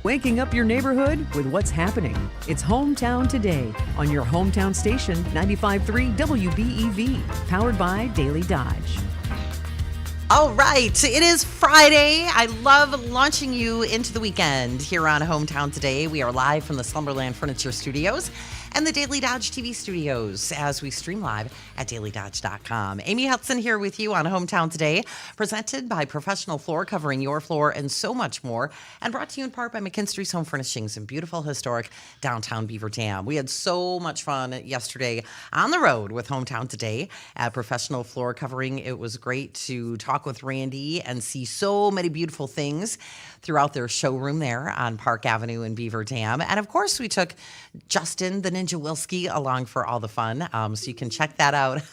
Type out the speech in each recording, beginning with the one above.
waking up your neighborhood with what's happening. It's Hometown Today on your hometown station, 95.3 WBEV, powered by Daily Dodge. All right, it is Friday. I love launching you into the weekend here on Hometown Today. We are live from the Slumberland Furniture Studios and the Daily Dodge TV studios as we stream live at dailydodge.com. Amy Hudson here with you on Hometown Today, presented by Professional Floor, covering your floor and so much more, and brought to you in part by McKinstry's Home Furnishings in beautiful, historic downtown Beaver Dam. We had so much fun yesterday on the road with Hometown Today at Professional Floor Covering. It was great to talk with Randy and see so many beautiful things throughout their showroom there on Park Avenue in Beaver Dam. And of course, we took Justin, the Ninja Wilski, along for all the fun. So you can check that out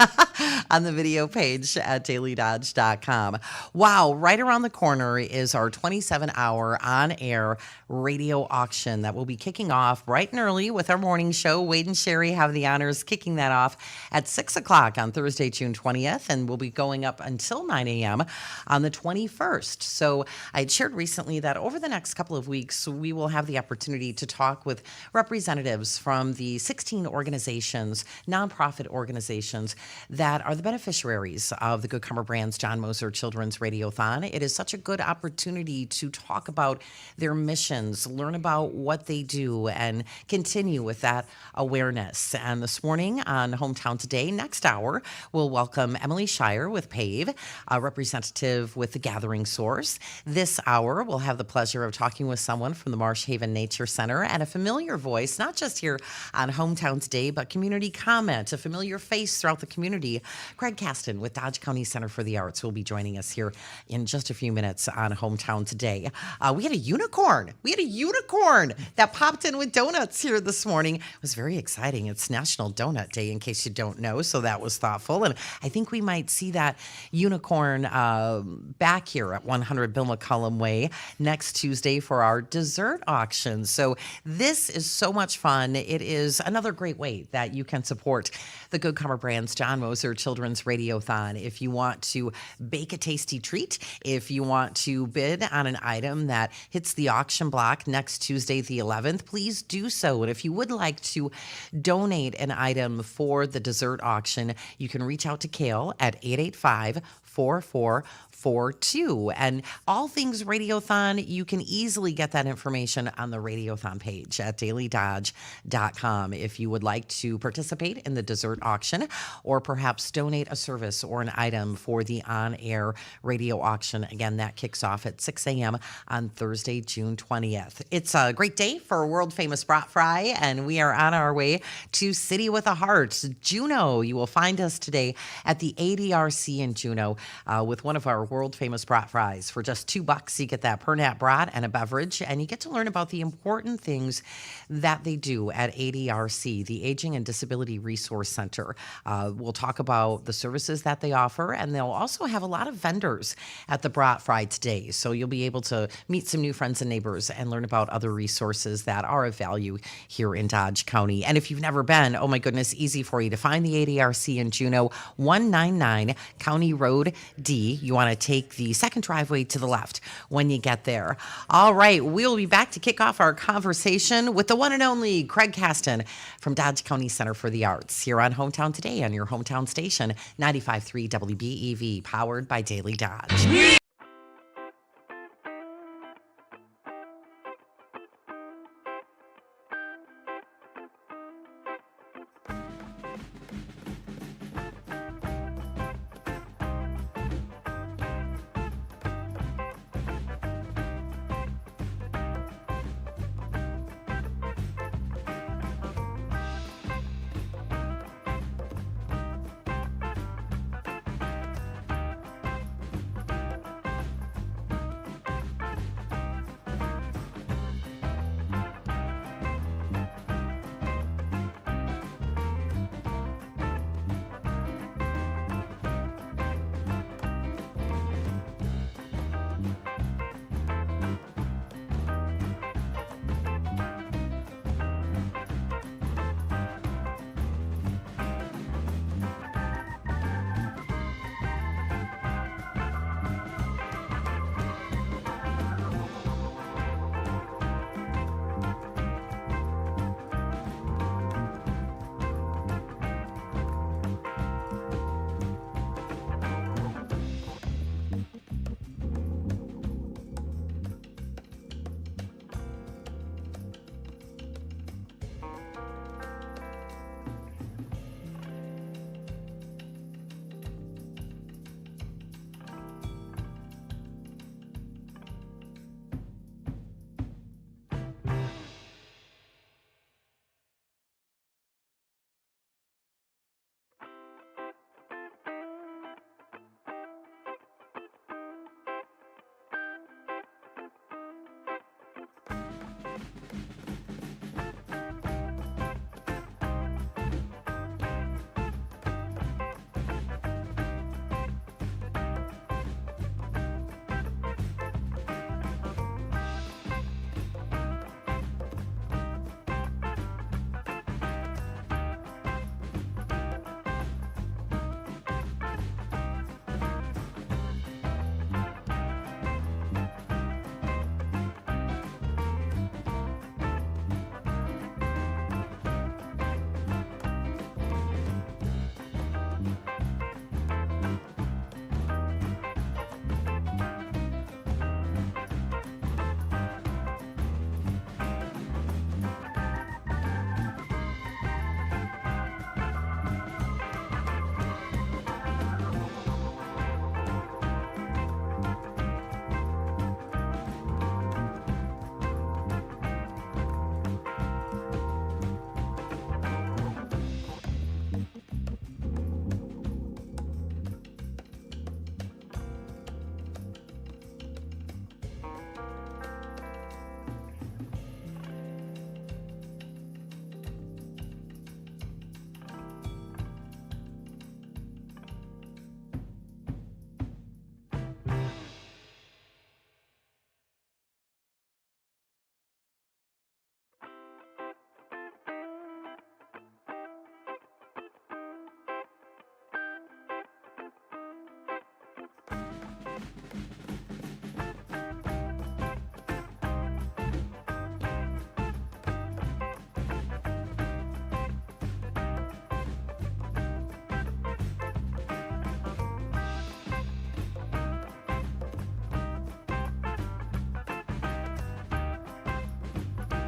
on the video page at dailydodge.com. Wow, right around the corner is our 27-hour on-air radio auction that will be kicking off bright and early with our morning show. Wade and Sherry have the honors kicking that off at 6 o'clock on Thursday, June 20th, and will be going up until 9 a.m. on the 21st. So I had shared recently that over the next couple of weeks, we will have the opportunity to talk with representatives from the 16 organizations, nonprofit organizations, that are the beneficiaries of the Good Karma Brand's John Moser Children's Radiothon. It is such a good opportunity to talk about their missions, learn about what they do, and continue with that awareness. And this morning on Hometown Today, next hour, we'll welcome Emily Shire with PAVE, a representative with the Gathering Source. This hour, we'll have the pleasure of talking with someone from the Marsh Haven Nature Center, and a familiar voice, not just here on Hometown Today, but community comment, a familiar face throughout the community. Craig Caston with Dodge County Center for the Arts will be joining us here in just a few minutes on Hometown Today. We had a unicorn. That popped in with donuts here this morning. It was very exciting. It's National Donut Day, in case you don't know, so that was thoughtful. And I think we might see that unicorn back here at 100 Bill McCullum Way next Tuesday for our dessert auction. So this is so much fun. It is another great way that you can support the Good Karma Brand's John Moser Children's Radiothon. If you want to bake a tasty treat, if you want to bid on an item that hits the auction block next Tuesday, the 11th, please do so. And if you would like to donate an item for the dessert auction, you can reach out to Kale at 885-4442. And all things Radiothon, you can easily get that information on the Radiothon page at dailydodge.com. If you would like to participate in the dessert auction, or perhaps donate a service or an item for the on-air radio auction, again, that kicks off at 6 a.m. on Thursday, June 20th. It's a great day for world-famous brat fry, and we are on our way to City with a Heart, Juneau. You will find us today at the ADRC in Juneau with one of our world-famous brat fries. For just $2, you get that per nat brat and a beverage, and you get to learn about the important things that they do at ADRC, the Aging and Disability Resource Center. We'll talk about the services that they offer, and they'll also have a lot of vendors at the brat fry today. So you'll be able to meet some new friends and neighbors and learn about other resources that are of value here in Dodge County. And if you've never been, oh my goodness, easy for you to find the ADRC in Juneau, 199 County Road D. You want to take the second driveway to the left when you get there. All right, we'll be back to kick off our conversation with the one and only Craig Caston from Dodge County Center for the Arts here on Hometown Today on your hometown station, 95.3 WBEV, powered by Daily Dodge.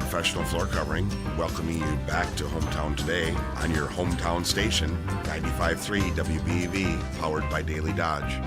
Professional floor covering, welcoming you back to Hometown Today on your hometown station, 95.3 WBEV, powered by Daily Dodge.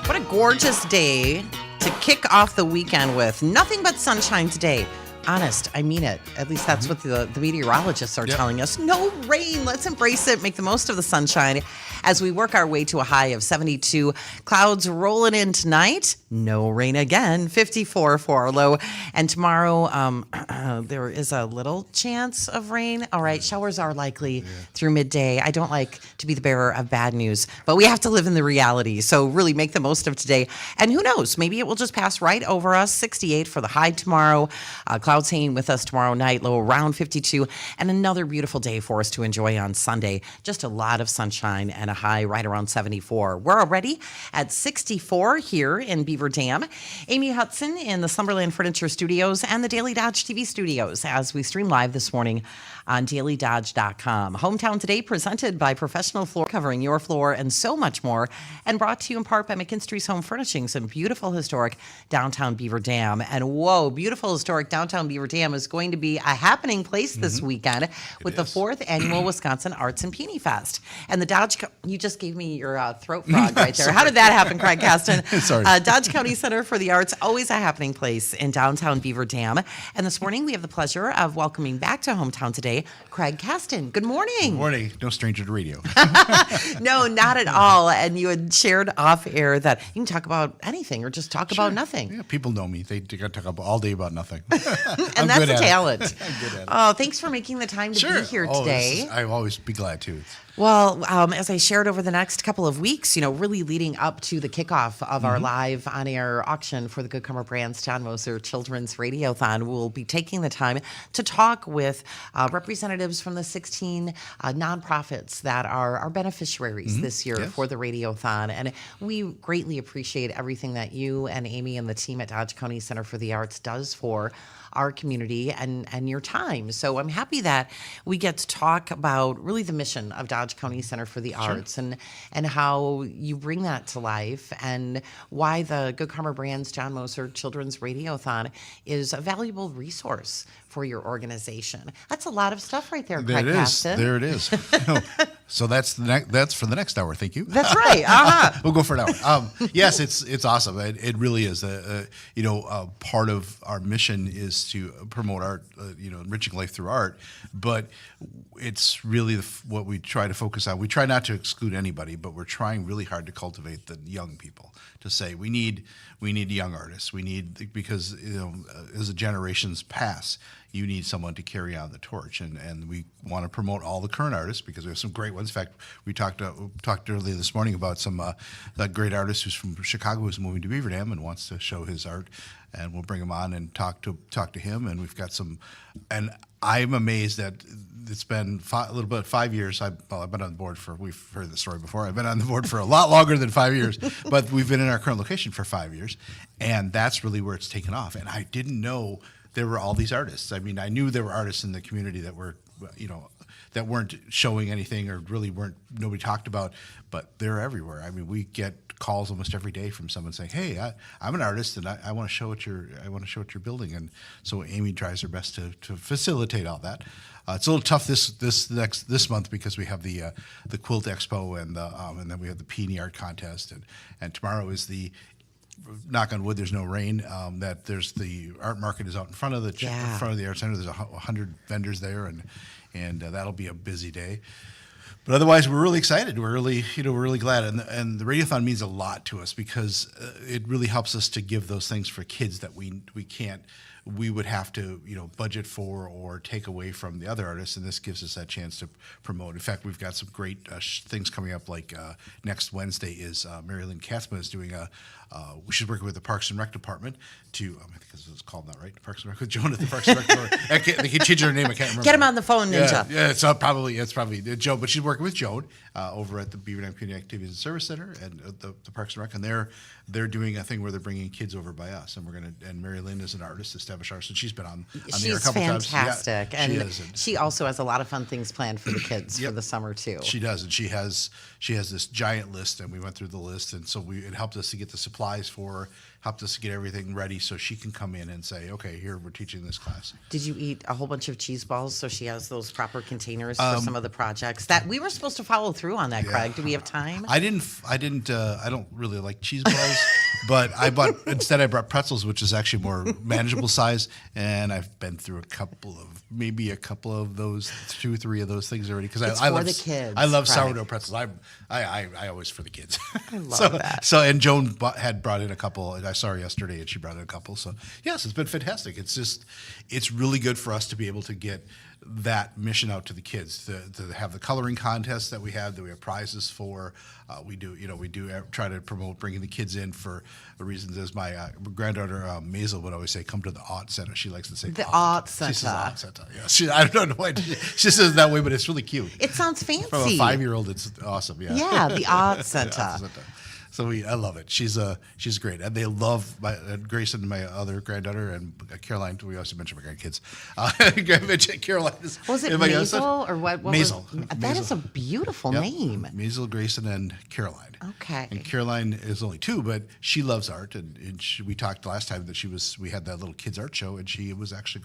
What a gorgeous day to kick off the weekend with. Nothing but sunshine today. Honest, I mean it. At least that's what the meteorologists are telling us. No rain. Let's embrace it. Make the most of the sunshine as we work our way to a high of 72. Clouds rolling in tonight. No rain again. 54 for our low. And tomorrow, there is a little chance of rain. All right, showers are likely through midday. I don't like to be the bearer of bad news, but we have to live in the reality. So really make the most of today. And who knows? Maybe it will just pass right over us. 68 for the high tomorrow. Clouds hanging with us tomorrow night, low around 52, and another beautiful day for us to enjoy on Sunday. Just a lot of sunshine and a high right around 74. We're already at 64 here in Beaver Dam. Amy Hudson in the Slumberland Furniture Studios and the Daily Dodge TV studios as we stream live this morning on dailydodge.com. Hometown Today presented by Professional Floor, covering your floor and so much more, and brought to you in part by McKinstry's Home Furnishings in beautiful historic downtown Beaver Dam. And whoa, beautiful historic downtown Beaver Dam is going to be a happening place this weekend with the 4th annual Wisconsin Arts and Peony Fest. And the Dodge, you just gave me your throat frog right there. How did that happen, Craig Caston? Sorry. Dodge County Center for the Arts, always a happening place in downtown Beaver Dam. And this morning we have the pleasure of welcoming back to Hometown Today, Craig Caston. Good morning. Good morning. No stranger to radio. No, not at all. And you had shared off air that you can talk about anything or just talk about nothing. Yeah, people know me. They talk all day about nothing. And that's a talent. I'm good at it. Oh, thanks for making the time to be here today. I'll always be glad to. Well, as I shared over the next couple of weeks, really leading up to the kickoff of our live on-air auction for the Good Karma Brands John Moser Children's Radiothon, we'll be taking the time to talk with representatives from the 16 nonprofits that are our beneficiaries this year for the Radiothon. And we greatly appreciate everything that you and Amy and the team at Dodge County Center for the Arts does for our community and your time. So I'm happy that we get to talk about really the mission of Dodge County Center for the Arts and how you bring that to life and why the Good Karma Brands John Moser Children's Radiothon is a valuable resource for your organization. That's a lot of stuff right there, Craig Caston. There it is. So that's that's for the next hour. Thank you. That's right. Uh-huh. We'll go for an hour. Yes, it's awesome. It really is. Part of our mission is to promote art, enriching life through art. But it's really what we try to focus on. We try not to exclude anybody, but we're trying really hard to cultivate the young people. To say we need young artists. We need, because as the generations pass, you need someone to carry on the torch, and we want to promote all the current artists because we have some great ones. In fact, we talked earlier this morning about some great artist who's from Chicago who's moving to Beaver Dam and wants to show his art, and we'll bring him on and talk to him. And we've got some, and I'm amazed that it's been a little bit 5 years. I've been on the board for, we've heard the story before. I've been on the board for a lot longer than 5 years, but we've been in our current location for 5 years, and that's really where it's taken off. And I didn't know there were all these artists. I mean, I knew there were artists in the community that were, that weren't showing anything or really nobody talked about, but they're everywhere. I mean, we get calls almost every day from someone saying, "Hey, I'm an artist and I want to show what you're building." And so Amy tries her best to facilitate all that. It's a little tough this month because we have the Quilt Expo and then we have the Peony Art Contest, and tomorrow is the, knock on wood, there's no rain. That there's the art market is out in front of the art center. There's 100 vendors there, and that'll be a busy day. But otherwise, we're really excited. We're really glad, and the Radiothon means a lot to us because it really helps us to give those things for kids that we would have to budget for or take away from the other artists, and this gives us that chance to promote. In fact, we've got some great things coming up. Like next Wednesday is Mary Lynn Katzma is doing she's working with the Parks and Rec department to I think it's called that, right? Parks and Rec with Joan at the Parks and Rec department. They can change her name. I can't remember. Get him on the phone, Ninja. Yeah, it's probably Joan, but she's working with Joan over at the Beaver Dam Community Activities and Service Center and the Parks and Rec, and they're doing a thing where they're bringing kids over by us, and Mary Lynn is an artist, established artist, and she's been on the air a couple times. She's fantastic, yeah, and she also has a lot of fun things planned for the kids for the summer too. She does, and she has this giant list, and we went through the list, and so it helped us to get the supplies for her, helped us to get everything ready so she can come in and say, okay, here, we're teaching this class. Did you eat a whole bunch of cheese balls so she has those proper containers for some of the projects that we were supposed to follow through on that, Craig? Do we have time? I don't really like cheese balls, but I brought pretzels, which is actually more manageable size, and I've been through maybe a couple of those, 2-3 of those things already, because I love the kids. I love sourdough pretzels. I always for the kids. I love that. So, and Joan had brought in a couple. I saw her yesterday, and she brought in a couple. So yes, it's been fantastic. It's really good for us to be able to get that mission out to the kids, to have the coloring contests that we have prizes for. We do try to promote bringing the kids in for reasons. As my granddaughter Maisel would always say, "Come to the art center." She likes to say the art center. She says art center. Yeah, I don't know why she says it that way, but it's really cute. It sounds fancy. From a 5-year-old, it's awesome. Yeah. Yeah, the art center. So I love it. She's great, and they love Grayson, my other granddaughter, and Caroline. We also mentioned my grandkids. Caroline is. Was it Maisel or what? Maisel. That is a beautiful name. Maisel, Grayson, and Caroline. Okay. And Caroline is only 2, but she loves art, and we talked last time that we had that little kids art show, and she was actually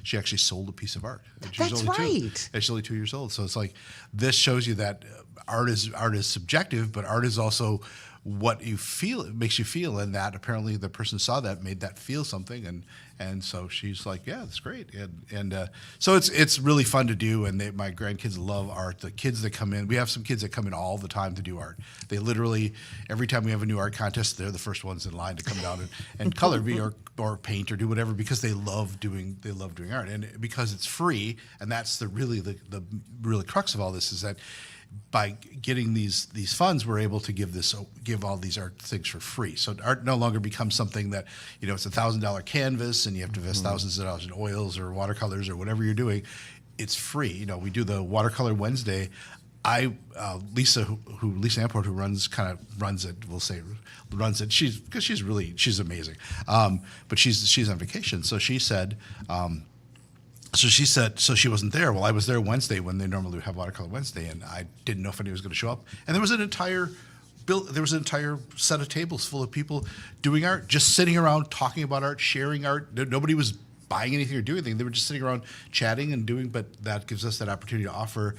she actually sold a piece of art. That's right. And she's only 2 years old, so it's like this shows you that art is subjective, but art is also what you feel. It makes you feel, and that apparently the person saw that, made that feel something, and so she's like, yeah, that's great, and so it's really fun to do, and my grandkids love art. The kids that come in, we have some kids that come in all the time to do art. They literally, every time we have a new art contest, they're the first ones in line to come down and color me or paint or do whatever, because they love doing art, and because it's free, and that's the really crux of all this, is that by getting these funds, we're able to give all these art things for free. So art no longer becomes something that, it's $1,000 canvas and you have to invest thousands of dollars in oils or watercolors or whatever you're doing. It's free. We do the Watercolor Wednesday. Lisa Amport, who runs it. She's amazing. But she's on vacation. So she said. So she wasn't there. Well, I was there Wednesday when they normally have Watercolor Wednesday, and I didn't know if anybody was going to show up. And there was an entire set of tables full of people doing art, just sitting around talking about art, sharing art. Nobody was buying anything or doing anything. They were just sitting around chatting and doing. But that gives us that opportunity to offer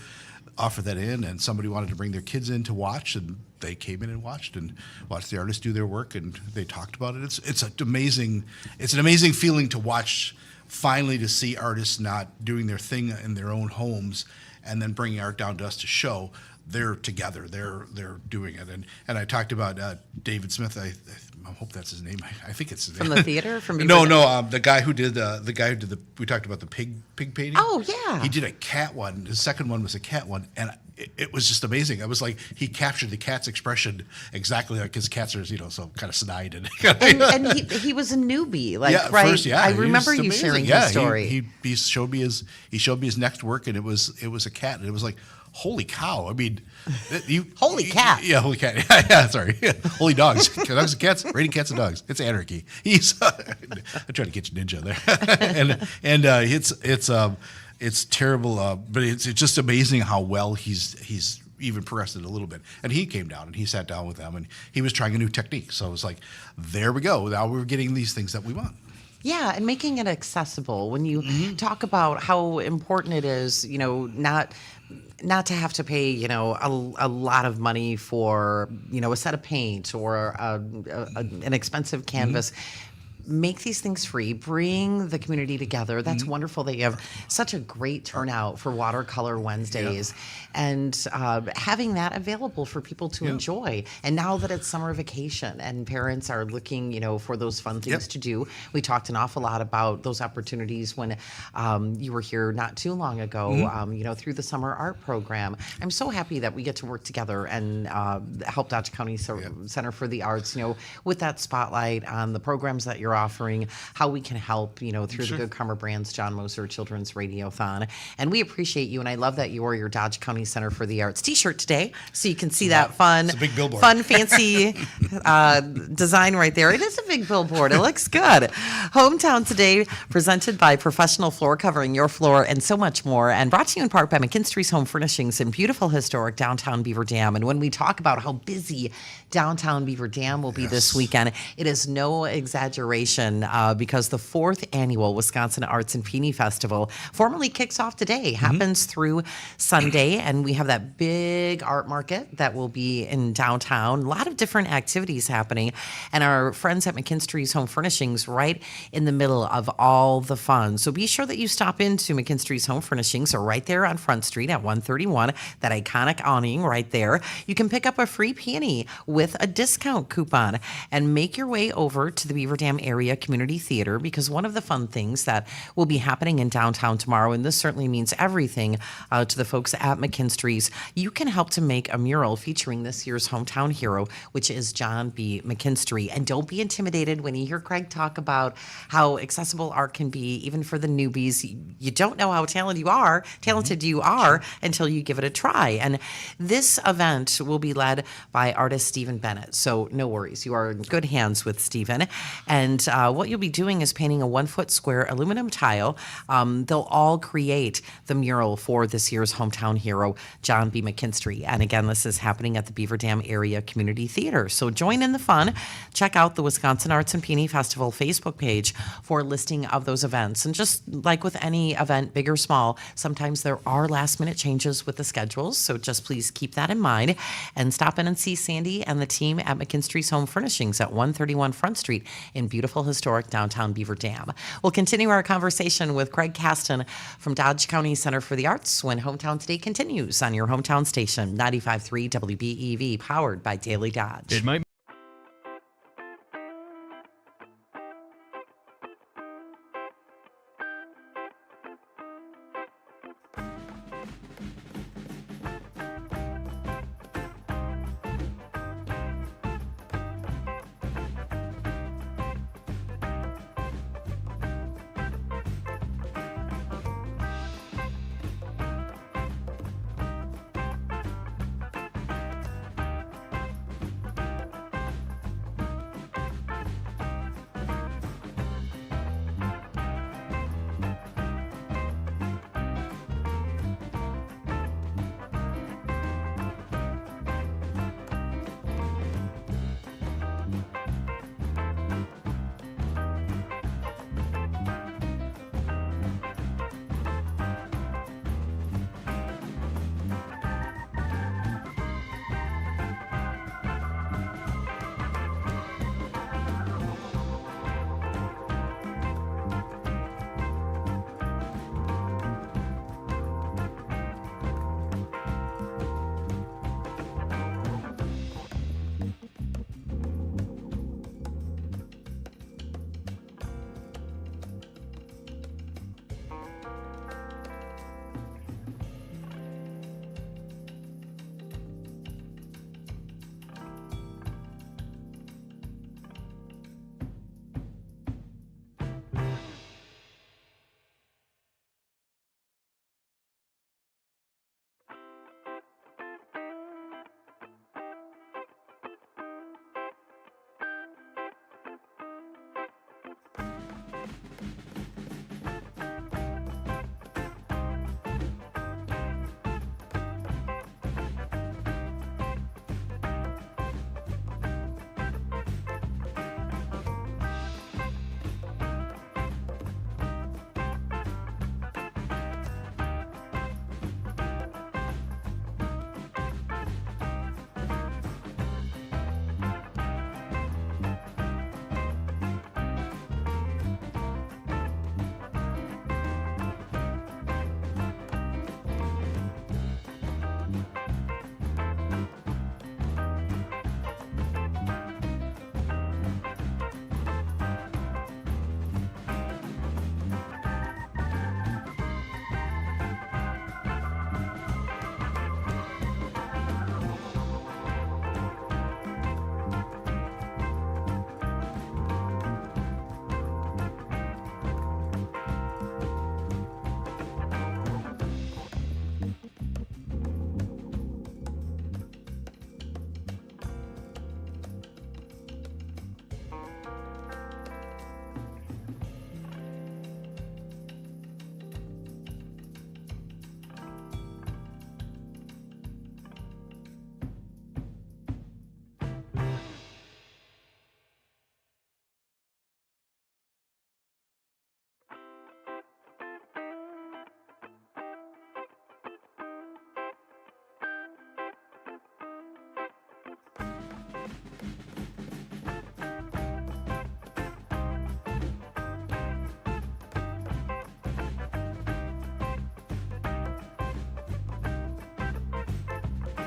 offer that in, and somebody wanted to bring their kids in to watch, and they came in and watched the artists do their work, and they talked about it. It's an amazing feeling to watch. Finally, to see artists not doing their thing in their own homes and then bringing art down to us to show. They're together. They're doing it. And I talked about David Smith. I hope that's his name. I think it's his name. From the theater? From No. The guy who did we talked about the pig painting. Oh, yeah. He did a cat one. His second one was a cat one, and it was just amazing. I was like, he captured the cat's expression exactly like his cats are, so kind of snide and he was a newbie, right? First, I remember you sharing his story. He showed me his next work, and it was a cat, and it was like, holy cow! I mean, holy cat. Yeah, holy cat. Yeah, sorry. Holy dogs. Dogs and cats. Rating cats and dogs. It's anarchy. I'm trying to get you ninja there, and it's terrible, but it's just amazing how well he's even progressed it a little bit. And he came down and he sat down with them, and he was trying a new technique. So it was like, there we go. Now we're getting these things that we want. Yeah, and making it accessible. When you talk about how important it is, not to have to pay, a lot of money for, a set of paint or an expensive canvas. Make these things free, bring the community together. That's wonderful that you have such a great turnout for Watercolor Wednesdays, and having that available for people to enjoy. And now that it's summer vacation and parents are looking, for those fun things to do, we talked an awful lot about those opportunities when you were here not too long ago, through the summer art program. I'm so happy that we get to work together and help Dodge County Center for the Arts, with that spotlight on the programs that you're offering, how we can help, through the Good Karma Brands John Moser Children's Radiothon. And we appreciate you, and I love that you wore your Dodge County Center for the Arts t-shirt today, so you can see that fun, it's a big billboard. Fun, fancy design right there. It is a big billboard. It looks good. Hometown Today, presented by Professional Floor Covering Your Floor, and so much more, and brought to you in part by McKinstry's Home Furnishings in beautiful historic downtown Beaver Dam. And when we talk about how busy downtown Beaver Dam will be this weekend, it is no exaggeration, because the 4th annual Wisconsin Arts and Peony Festival formally kicks off today, happens through Sunday, and we have that big art market that will be in downtown. A lot of different activities happening, and our friends at McKinstry's Home Furnishings right in the middle of all the fun. So be sure that you stop into McKinstry's Home Furnishings, or right there on Front Street at 131, that iconic awning right there. You can pick up a free peony with a discount coupon and make your way over to the Beaver Dam Area Community Theater, because one of the fun things that will be happening in downtown tomorrow, and this certainly means everything to the folks at McKinstry's, you can help to make a mural featuring this year's hometown hero, which is John B. McKinstry. And don't be intimidated when you hear Craig talk about how accessible art can be, even for the newbies. You don't know how talented you are until you give it a try. And this event will be led by artist Stephen Bennett. So no worries, you are in good hands with Stephen. And what you'll be doing is painting a 1-foot square aluminum tile. They'll all create the mural for this year's hometown hero, John B. McKinstry. And again, this is happening at the Beaver Dam Area Community Theater. So join in the fun. Check out the Wisconsin Arts and Peony Festival Facebook page for a listing of those events. And just like with any event, big or small, sometimes there are last-minute changes with the schedules. So just please keep that in mind, and stop in and see Sandy and the team at McKinstry's Home Furnishings at 131 Front Street in beautiful historic downtown Beaver Dam. We'll continue our conversation with Craig Caston from Dodge County Center for the Arts when Hometown Today continues on your hometown station, 95.3 WBEV, powered by Daily Dodge. It might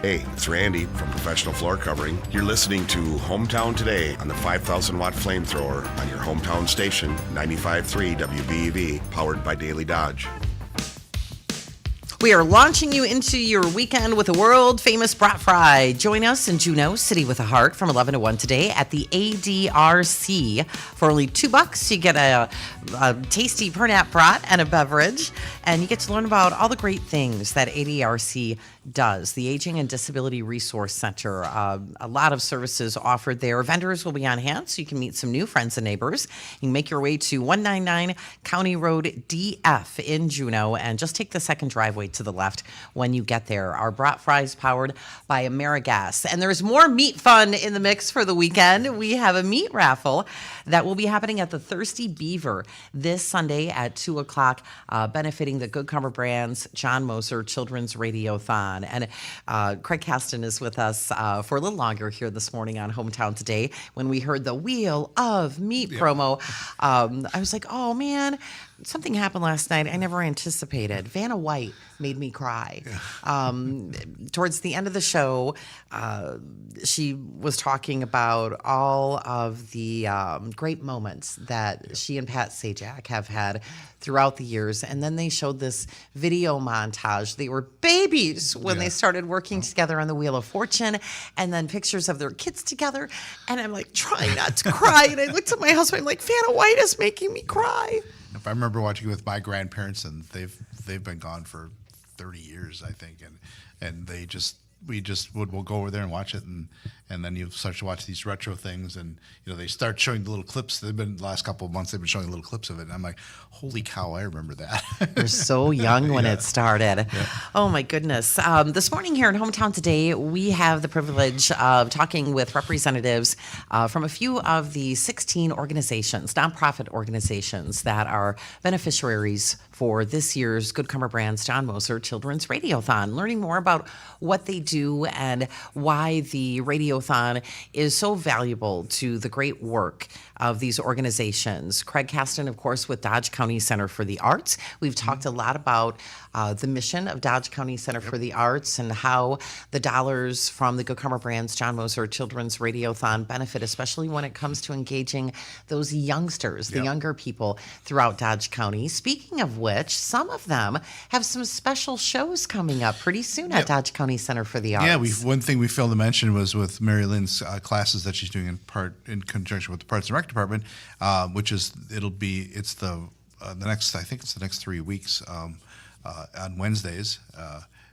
Hey, it's Randy from Professional Floor Covering. You're listening to Hometown Today on the 5,000 watt flamethrower on your hometown station, 95.3 WBEV, powered by Daily Dodge. We are launching you into your weekend with a world-famous brat fry. Join us in Juneau, City with a Heart, from 11 to 1 today at the ADRC. For only $2, you get a tasty Pernat brat and a beverage, and you get to learn about all the great things that ADRC does. The Aging and Disability Resource Center, a lot of services offered there. Vendors will be on hand, so you can meet some new friends and neighbors. You can make your way to 199 County Road DF in Juneau, and just take the second driveway to the left when you get there. Our brat fries powered by AmeriGas. And there's more meat fun in the mix for the weekend. We have a meat raffle that will be happening at the Thirsty Beaver this Sunday at 2 o'clock, benefiting the Good Karma Brands John Moser Children's Radiothon. And Craig Caston is with us for a little longer here this morning on Hometown Today. When we heard the Wheel of Meat promo, I was like, oh man, something happened last night I never anticipated. Vanna White made me cry. Towards the end of the show, she was talking about all of the great moments that she and Pat Sajak have had throughout the years. And then they showed this video montage. They were babies when they started working together on the Wheel of Fortune, and then pictures of their kids together. And I'm like trying not to cry. And I looked at my husband, I'm like, Vanna White is making me cry. If I remember watching it with my grandparents, and they've been gone for 30 years, I think, and we'll go over there and watch it, and then you start to watch these retro things, and they start showing the little clips. They've been the last couple of months. They've been showing little clips of it, and I'm like, holy cow, I remember that. You're so young when it started. Yeah. Oh my goodness! This morning here in Hometown Today, we have the privilege of talking with representatives from a few of the 16 organizations, nonprofit organizations that are beneficiaries for this year's Good Karma Brands John Moser Children's Radiothon. Learning more about what they do and why the Radiothon is so valuable to the great work of these organizations. Craig Caston, of course, with Dodge County Center for the Arts. We've talked a lot about the mission of Dodge County Center for the Arts and how the dollars from the Good Karma Brands John Moser Children's Radiothon benefit, especially when it comes to engaging those youngsters, the younger people throughout Dodge County. Speaking of which, some of them have some special shows coming up pretty soon at Dodge County Center for the Arts. Yeah, one thing we failed to mention was with Mary Lynn's classes that she's doing in conjunction with the Parts and Rec Department, which is it's the next, I think it's the next 3 weeks on Wednesdays.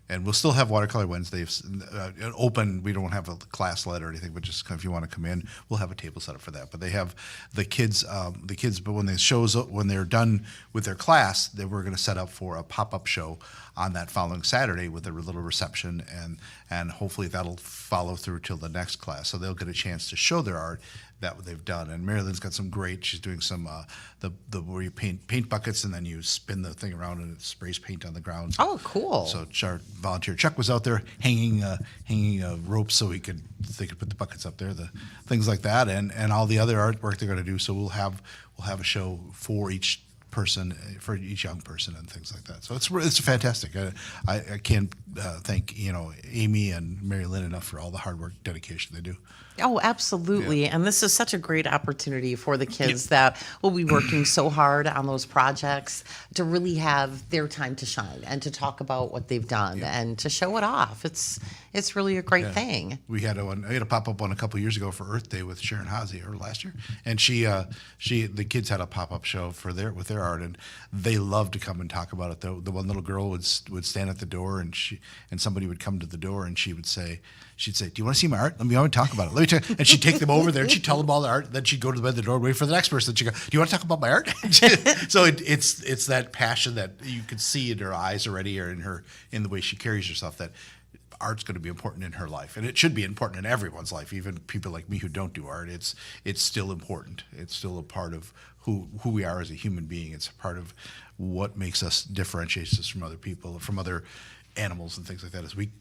And we'll still have Watercolor Wednesdays open. We don't have a class led or anything, but just if you want to come in, we'll have a table set up for that. But they have the kids. But when they're done with their class, then we're going to set up for a pop-up show on that following Saturday with a little reception, and hopefully that'll follow through till the next class. So they'll get a chance to show their art that they've done. And Marilyn's got some great. She's doing some the where you paint buckets and then you spin the thing around and it sprays paint on the ground. Oh, cool! So our volunteer Chuck was out there hanging ropes so they could put the buckets up there, the things like that, and all the other artwork they're going to do. So we'll have a show for each person, for each young person, and things like that. So it's fantastic. I can't thank Amy and Mary Lynn enough for all the hard work, dedication they do. Oh, absolutely. Yeah. And this is such a great opportunity for the kids that will be working so hard on those projects to really have their time to shine and to talk about what they've done and to show it off. It's really a great thing. We had a pop-up one a couple of years ago for Earth Day with Sharon Hazy, or last year, and the kids had a pop-up show with their art, and they loved to come and talk about it. The one little girl would stand at the door, and somebody would come to the door, and she'd say, "Do you want to see my art? Let me talk about it." And she'd take them over there, and she'd tell them all the art. Then she'd go to the door, wait for the next person. She'd go, "Do you want to talk about my art?" So it's that passion that you could see in her eyes already, or in the way she carries herself, that art's going to be important in her life, and it should be important in everyone's life, even people like me who don't do art. It's still important. It's still a part of who we are as a human being. It's a part of what makes us, differentiates us from other people, from other animals and things like that is we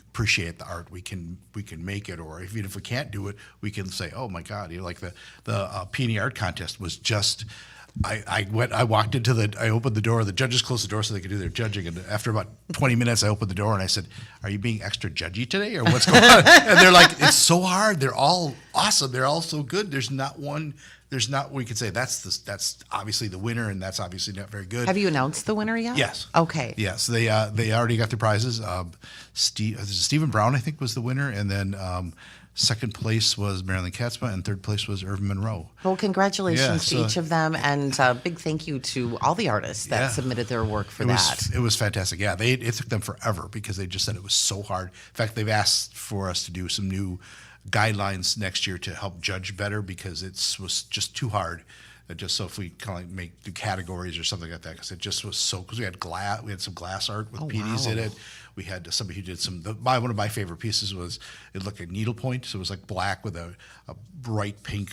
appreciate the art. We can make it, or even if we can't do it, we can say, oh my God, like the peony art contest was just. I walked into I opened the door. The judges closed the door so they could do their judging. And after about 20 minutes, I opened the door and I said, "Are you being extra judgy today, or what's going on?" And they're like, "It's so hard. They're all awesome. They're all so good. There's not one. There's not. We could say that's obviously the winner, and that's obviously not very good." Have you announced the winner yet? Yes. Okay. Yes, they already got their prizes. Stephen Brown, I think, was the winner, and then. Second place was Marilyn Katzma, and third place was Irvin Monroe. Well, congratulations to so- each of them, and big thank you to all the artists that submitted their work for that. It was fantastic. Yeah, it took them forever because they just said it was so hard. In fact, they've asked for us to do some new guidelines next year to help judge better because it was just too hard. Just so if we kind of do categories or something like that, because it just was so. Because we had some glass art with PDs in it. We had somebody who did one of my favorite pieces was it looked like needlepoint, so it was like black with a bright pink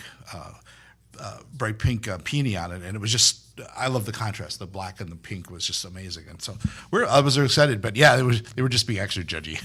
peony on it, and it was just. I love the contrast. The black and the pink was just amazing, and so I was excited. But yeah, they were just being extra judgy.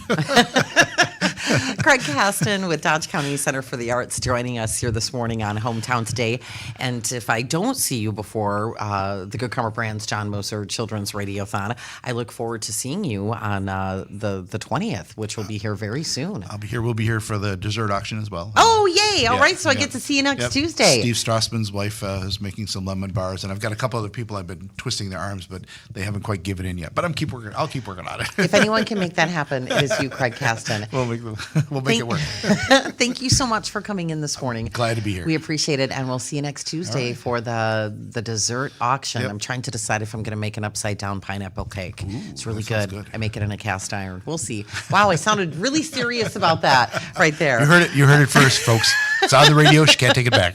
Craig Caston with Dodge County Center for the Arts joining us here this morning on Hometown Today. And if I don't see you before the Good Karma Brands John Moser Children's Radiothon, I look forward to seeing you on the 20th, which will be here very soon. I'll be here. We'll be here for the dessert auction as well. Oh, yay. All right. So I get to see you next Tuesday. Steve Strassman's wife is making some lemon bars, and I've got a couple other people I've been twisting their arms, but they haven't quite given in yet. But I'll keep working on it. If anyone can make that happen, it is you, Craig Caston. We'll make it work. Thank you so much for coming in this morning. Glad to be here. We appreciate it, and we'll see you next Tuesday for the dessert auction. Yep. I'm trying to decide if I'm going to make an upside-down pineapple cake. It's really that sounds good. good. I make it in a cast iron. We'll see. Wow, I sounded really serious about that right there. You heard it first, folks. It's on the radio. She can't take it back.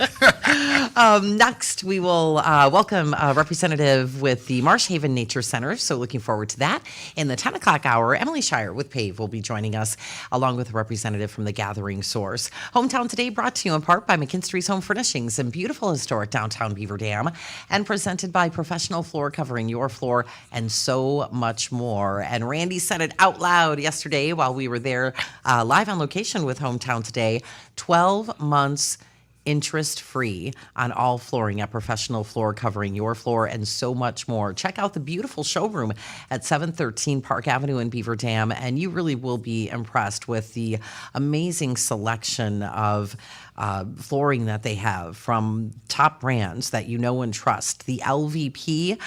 Next, we will welcome a representative with the Marsh Haven Nature Center. So looking forward to that. In the 10 o'clock hour, Emily Shire with PAVE will be joining us, along with a representative from the Gathering Source. Hometown Today brought to you in part by McKinstry's Home Furnishings in beautiful historic downtown Beaver Dam, and presented by Professional Floor Covering Your Floor, and so much more. And Randy said it out loud yesterday while we were there live on location with Hometown Today. 12 months interest-free on all flooring at Professional Floor Covering Your Floor, and so much more. Check out the beautiful showroom at 713 Park Avenue in Beaver Dam, and you really will be impressed with the amazing selection of flooring that they have from top brands that you know and trust. The LVP,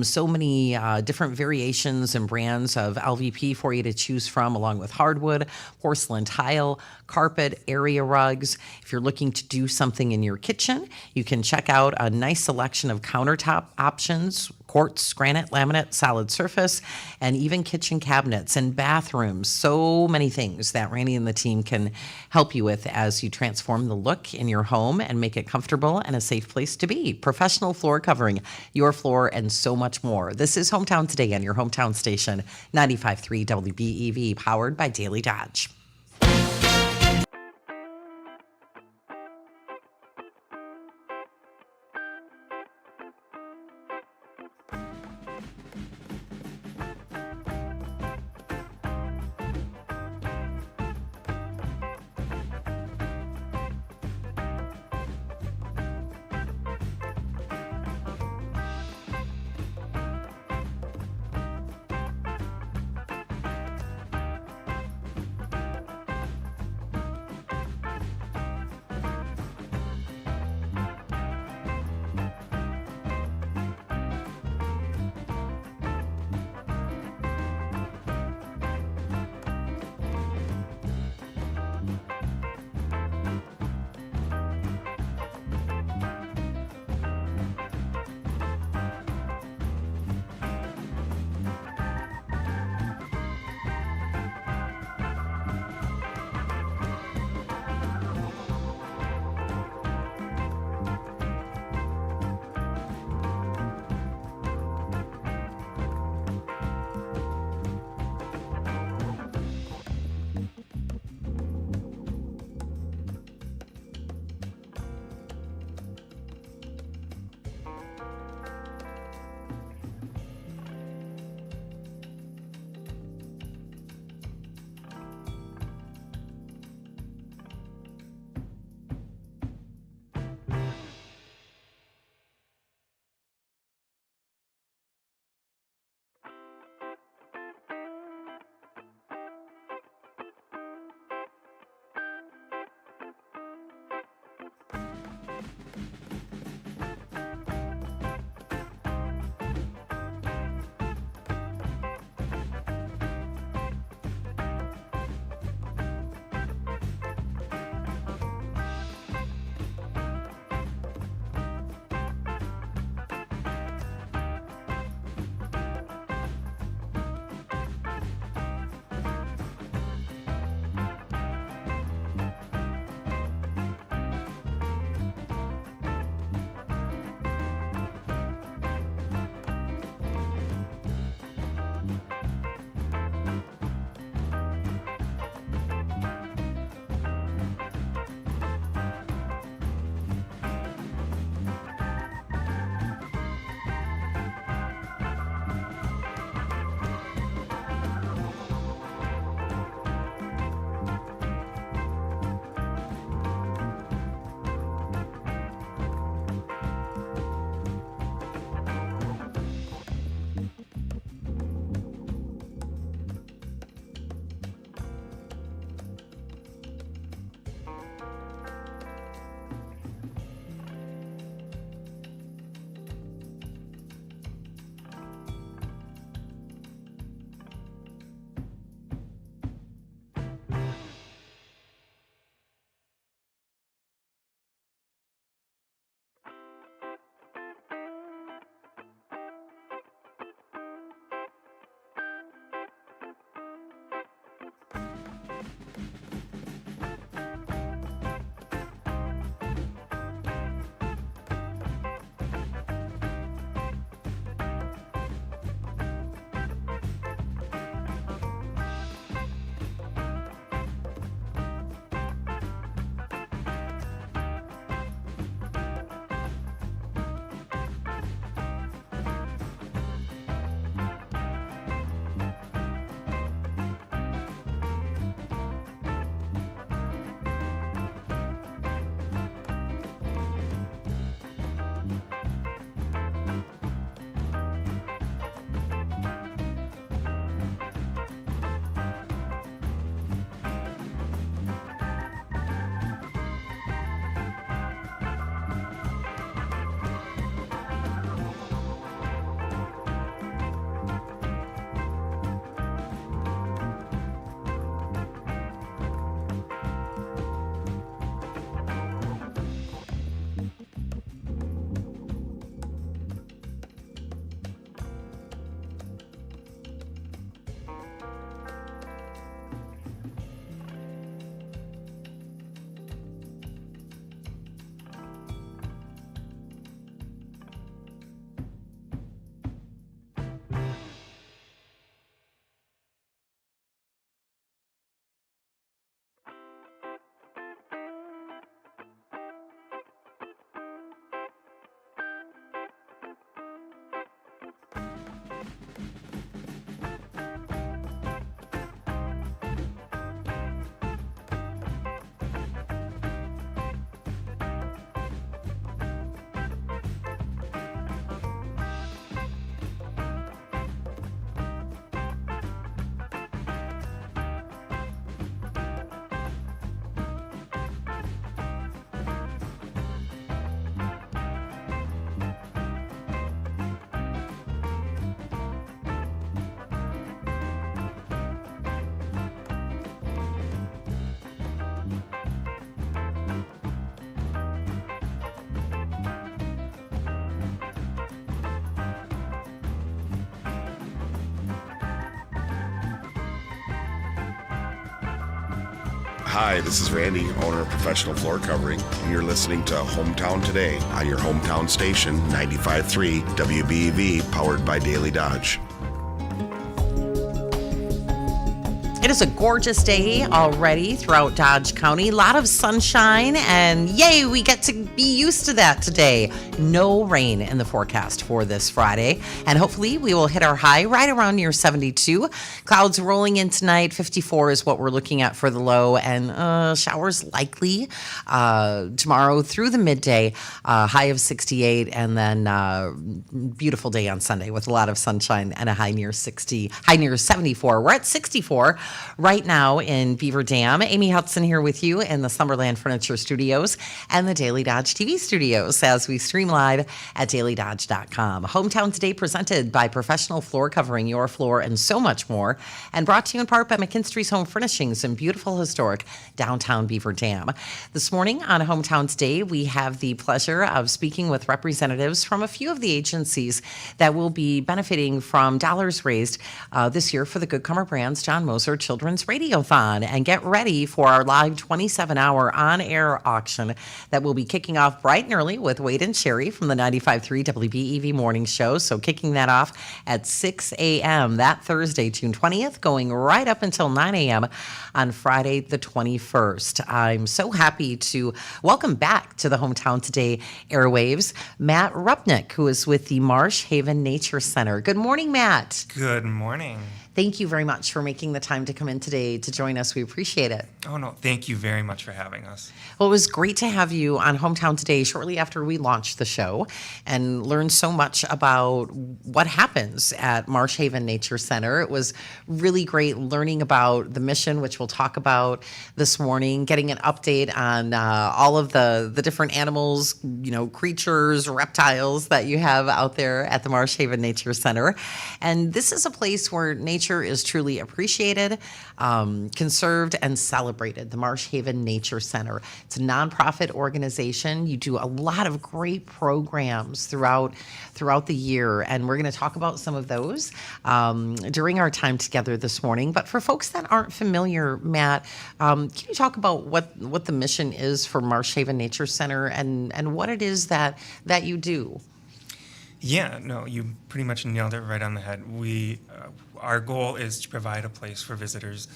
so many different variations and brands of LVP for you to choose from, along with hardwood, porcelain tile, carpet, area rugs. If you're looking to do something in your kitchen, you can check out a nice selection of countertop options, quartz, granite, laminate, solid surface, and even kitchen cabinets and bathrooms. So many things that Randy and the team can help you with as you transform the look in your home and make it comfortable and a safe place to be. Professional Floor Covering Your Floor, and so much more. This is Hometown Today on your hometown station, 95.3 WBEV, powered by Daily Dodge. Hi, this is Randy, owner of Professional Floor Covering, and you're listening to Hometown Today on your hometown station, 95.3 WBEV, powered by Daily Dodge. It is a gorgeous day already throughout Dodge County. A lot of sunshine, and yay, we get to be used to that today. No rain in the forecast for this Friday, and hopefully we will hit our high right around near 72. Clouds rolling in tonight. 54 is what we're looking at for the low, and showers likely tomorrow through the midday. High of 68, and then beautiful day on Sunday with a lot of sunshine and a high near 74. We're at 64 right now in Beaver Dam. Amy Hudson here with you in the Slumberland Furniture Studios and the Daily Dodge TV studios as we stream live at dailydodge.com. Hometown Today presented by Professional Floor Covering, your floor, and so much more, and brought to you in part by McKinstry's Home Furnishings in beautiful historic downtown Beaver Dam. This morning on Hometown Today, we have the pleasure of speaking with representatives from a few of the agencies that will be benefiting from dollars raised this year for the Good Comer Brands John Moser Children's Radiothon. And get ready for our live 27-hour on-air auction that will be kicking off bright and early with Wade and Sherry from the 95.3 WBEV Morning Show. So kicking that off at 6 a.m. that Thursday, June 20th, going right up until 9 a.m. on Friday the 21st. I'm so happy to welcome back to the Hometown Today airwaves, Matt Rupnick, who is with the Marsh Haven Nature Center. Good morning, Matt. Good morning. Thank you very much for making the time to come in today to join us. We appreciate it. Oh, no, thank you very much for having us. Well, it was great to have you on Hometown Today shortly after we launched the show and learned so much about what happens at Marsh Haven Nature Center. It was really great learning about the mission, which we'll talk about this morning, getting an update on all of the different animals, creatures, reptiles that you have out there at the Marsh Haven Nature Center. And this is a place where nature is truly appreciated, conserved, and celebrated. The Marsh Haven Nature Center. It's a nonprofit organization. You do a lot of great programs throughout the year, and we're going to talk about some of those during our time together this morning. But for folks that aren't familiar, Matt, can you talk about what the mission is for Marsh Haven Nature Center and what it is that you do? Yeah, no, you pretty much nailed it right on the head. Our goal is to provide a place for visitors,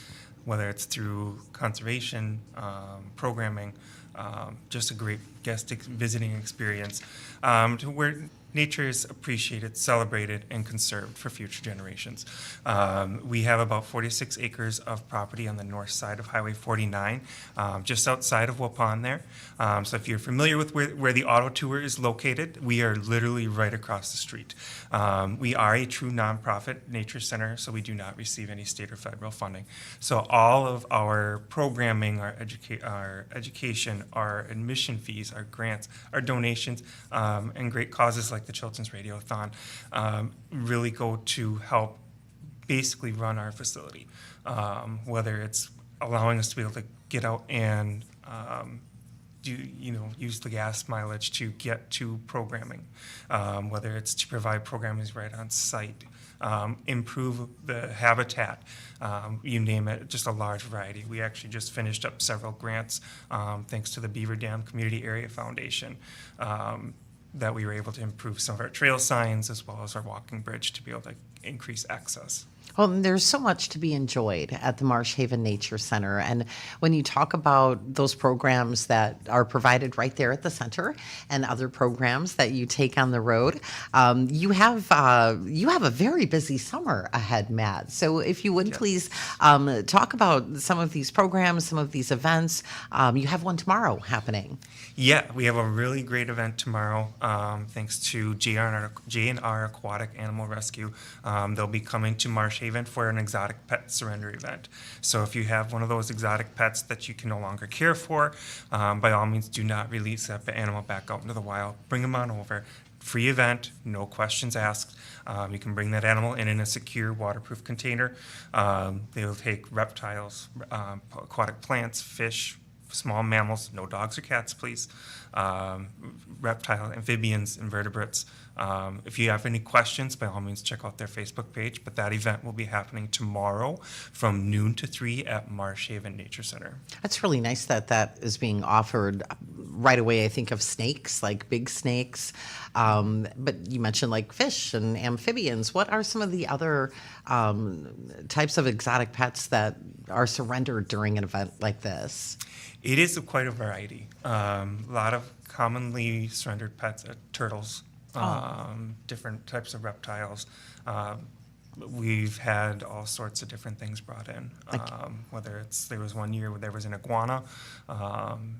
whether it's through conservation, programming, just a great guest visiting experience, to where nature is appreciated, celebrated, and conserved for future generations. We have about 46 acres of property on the north side of Highway 49, just outside of Waupun there. So if you're familiar with where the auto tour is located, we are literally right across the street. We are a true nonprofit nature center, so we do not receive any state or federal funding. So all of our programming, our education, our admission fees, our grants, our donations, and great causes like the Children's Radiothon really go to help basically run our facility, whether it's allowing us to be able to get out and use the gas mileage to get to programming, whether it's to provide programming right on site, improve the habitat, you name it, just a large variety. We actually just finished up several grants thanks to the Beaver Dam Community Area Foundation that we were able to improve some of our trail signs as well as our walking bridge to be able to increase access. Well, there's so much to be enjoyed at the Marsh Haven Nature Center. And when you talk about those programs that are provided right there at the center and other programs that you take on the road, you have a very busy summer ahead, Matt. So if you would please talk about some of these programs, some of these events. You have one tomorrow happening. Yeah, we have a really great event tomorrow, thanks to J&R Aquatic Animal Rescue. They'll be coming to Marsh Haven for an exotic pet surrender event. So if you have one of those exotic pets that you can no longer care for, by all means do not release that animal back out into the wild. Bring them on over. Free event, no questions asked. You can bring that animal in a secure waterproof container. They'll take reptiles, aquatic plants, fish, small mammals, no dogs or cats, please, reptile, amphibians, invertebrates, If you have any questions, by all means, check out their Facebook page. But that event will be happening tomorrow from noon to 3 at Marsh Haven Nature Center. That's really nice that that is being offered right away. I think of snakes, like big snakes, but you mentioned like fish and amphibians. What are some of the other types of exotic pets that are surrendered during an event like this? It is quite a variety. A lot of commonly surrendered pets, turtles, different types of reptiles. We've had all sorts of different things brought in. Whether there was one year where there was an iguana,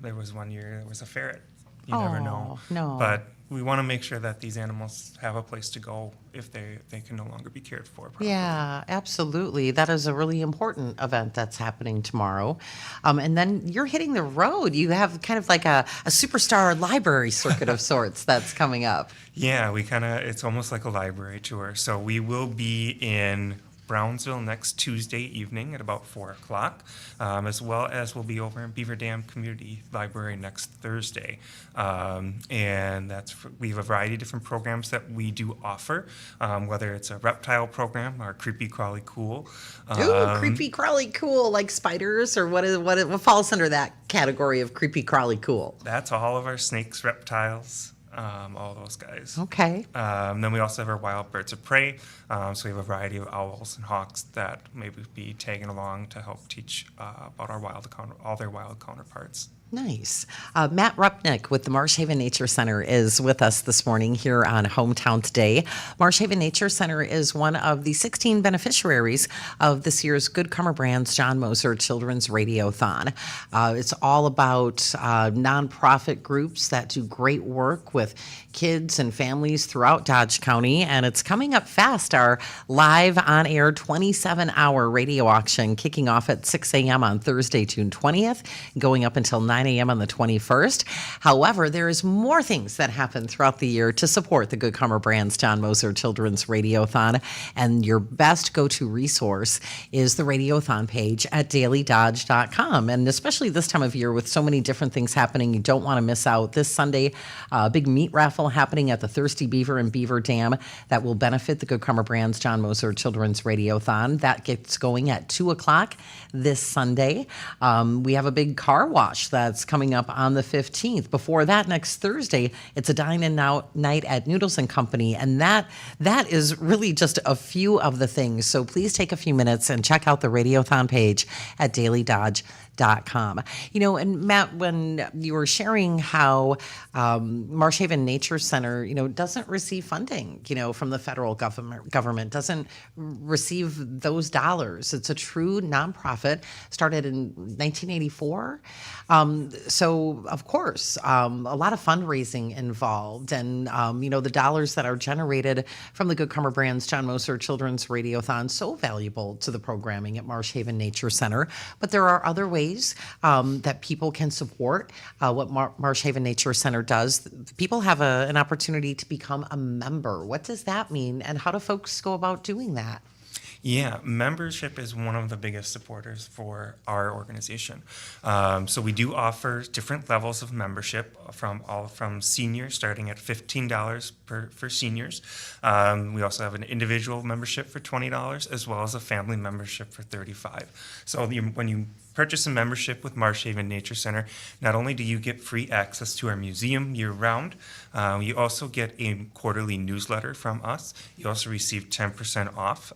there was one year there was a ferret. You never know. No. But we want to make sure that these animals have a place to go if they can no longer be cared for properly. Yeah, absolutely. That is a really important event that's happening tomorrow. And then you're hitting the road. You have kind of like a superstar library circuit of sorts that's coming up. Yeah, it's almost like a library tour. So we will be in Brownsville next Tuesday evening at about 4 o'clock, as well as we'll be over in Beaver Dam Community Library next Thursday. And we have a variety of different programs that we do offer, whether it's a reptile program or Creepy Crawly Cool. Ooh, creepy crawly cool, like spiders, or what falls under that category of creepy crawly cool? That's all of our snakes, reptiles, all those guys. Okay. Then we also have our wild birds of prey. So we have a variety of owls and hawks that maybe be tagging along to help teach about all their wild counterparts. Nice. Matt Rupnick with the Marsh Haven Nature Center is with us this morning here on Hometown Today. Marsh Haven Nature Center is one of the 16 beneficiaries of this year's Good Karma Brands John Moser Children's Radiothon. It's all about nonprofit groups that do great work with kids and families throughout Dodge County, and it's coming up fast. Our live on-air 27-hour radio auction kicking off at 6 a.m. on Thursday, June 20th, going up until 9 a.m. on the 21st. However, there is more things that happen throughout the year to support the Good Karma Brands John Moser Children's Radiothon, and your best go-to resource is the Radiothon page at dailydodge.com. And especially this time of year with so many different things happening, you don't want to miss out. This Sunday, a big meat raffle happening at the Thirsty Beaver in Beaver Dam that will benefit the Good Karma Brands John Moser Children's Radiothon. That gets going at 2 o'clock this Sunday. We have a big car wash that's coming up on the 15th. Before that, next Thursday, it's a dine-in night at Noodles & Company, and that is really just a few of the things. So please take a few minutes and check out the Radiothon page at dailydodge.com. And Matt, when you were sharing how Marsh Haven Nature Center, doesn't receive funding, from the federal government, doesn't receive those dollars. It's a true nonprofit, started in 1984. So, of course, a lot of fundraising involved, and, the dollars that are generated from the Good Karma Brands John Moser Children's Radiothon, so valuable to the programming at Marsh Haven Nature Center. But there are other ways that people can support what Marsh Haven Nature Center does. People have an opportunity to become a member. What does that mean, and how do folks go about doing that? Yeah, membership is one of the biggest supporters for our organization. So we do offer different levels of membership from seniors starting at $15 for seniors. We also have an individual membership for $20 as well as a family membership for $35. So when you purchase a membership with Marsh Haven Nature Center, not only do you get free access to our museum year-round, you also get a quarterly newsletter from us. You also receive 10% off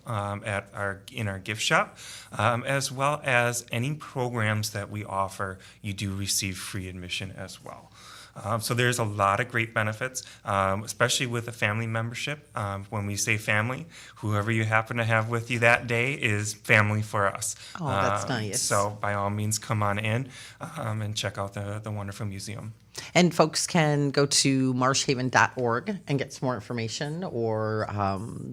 in our gift shop, as well as any programs that we offer, you do receive free admission as well. So there's a lot of great benefits, especially with a family membership. When we say family, whoever you happen to have with you that day is family for us. Oh, that's nice. So by all means, come on in and check out the wonderful museum. And folks can go to marshhaven.org and get some more information, or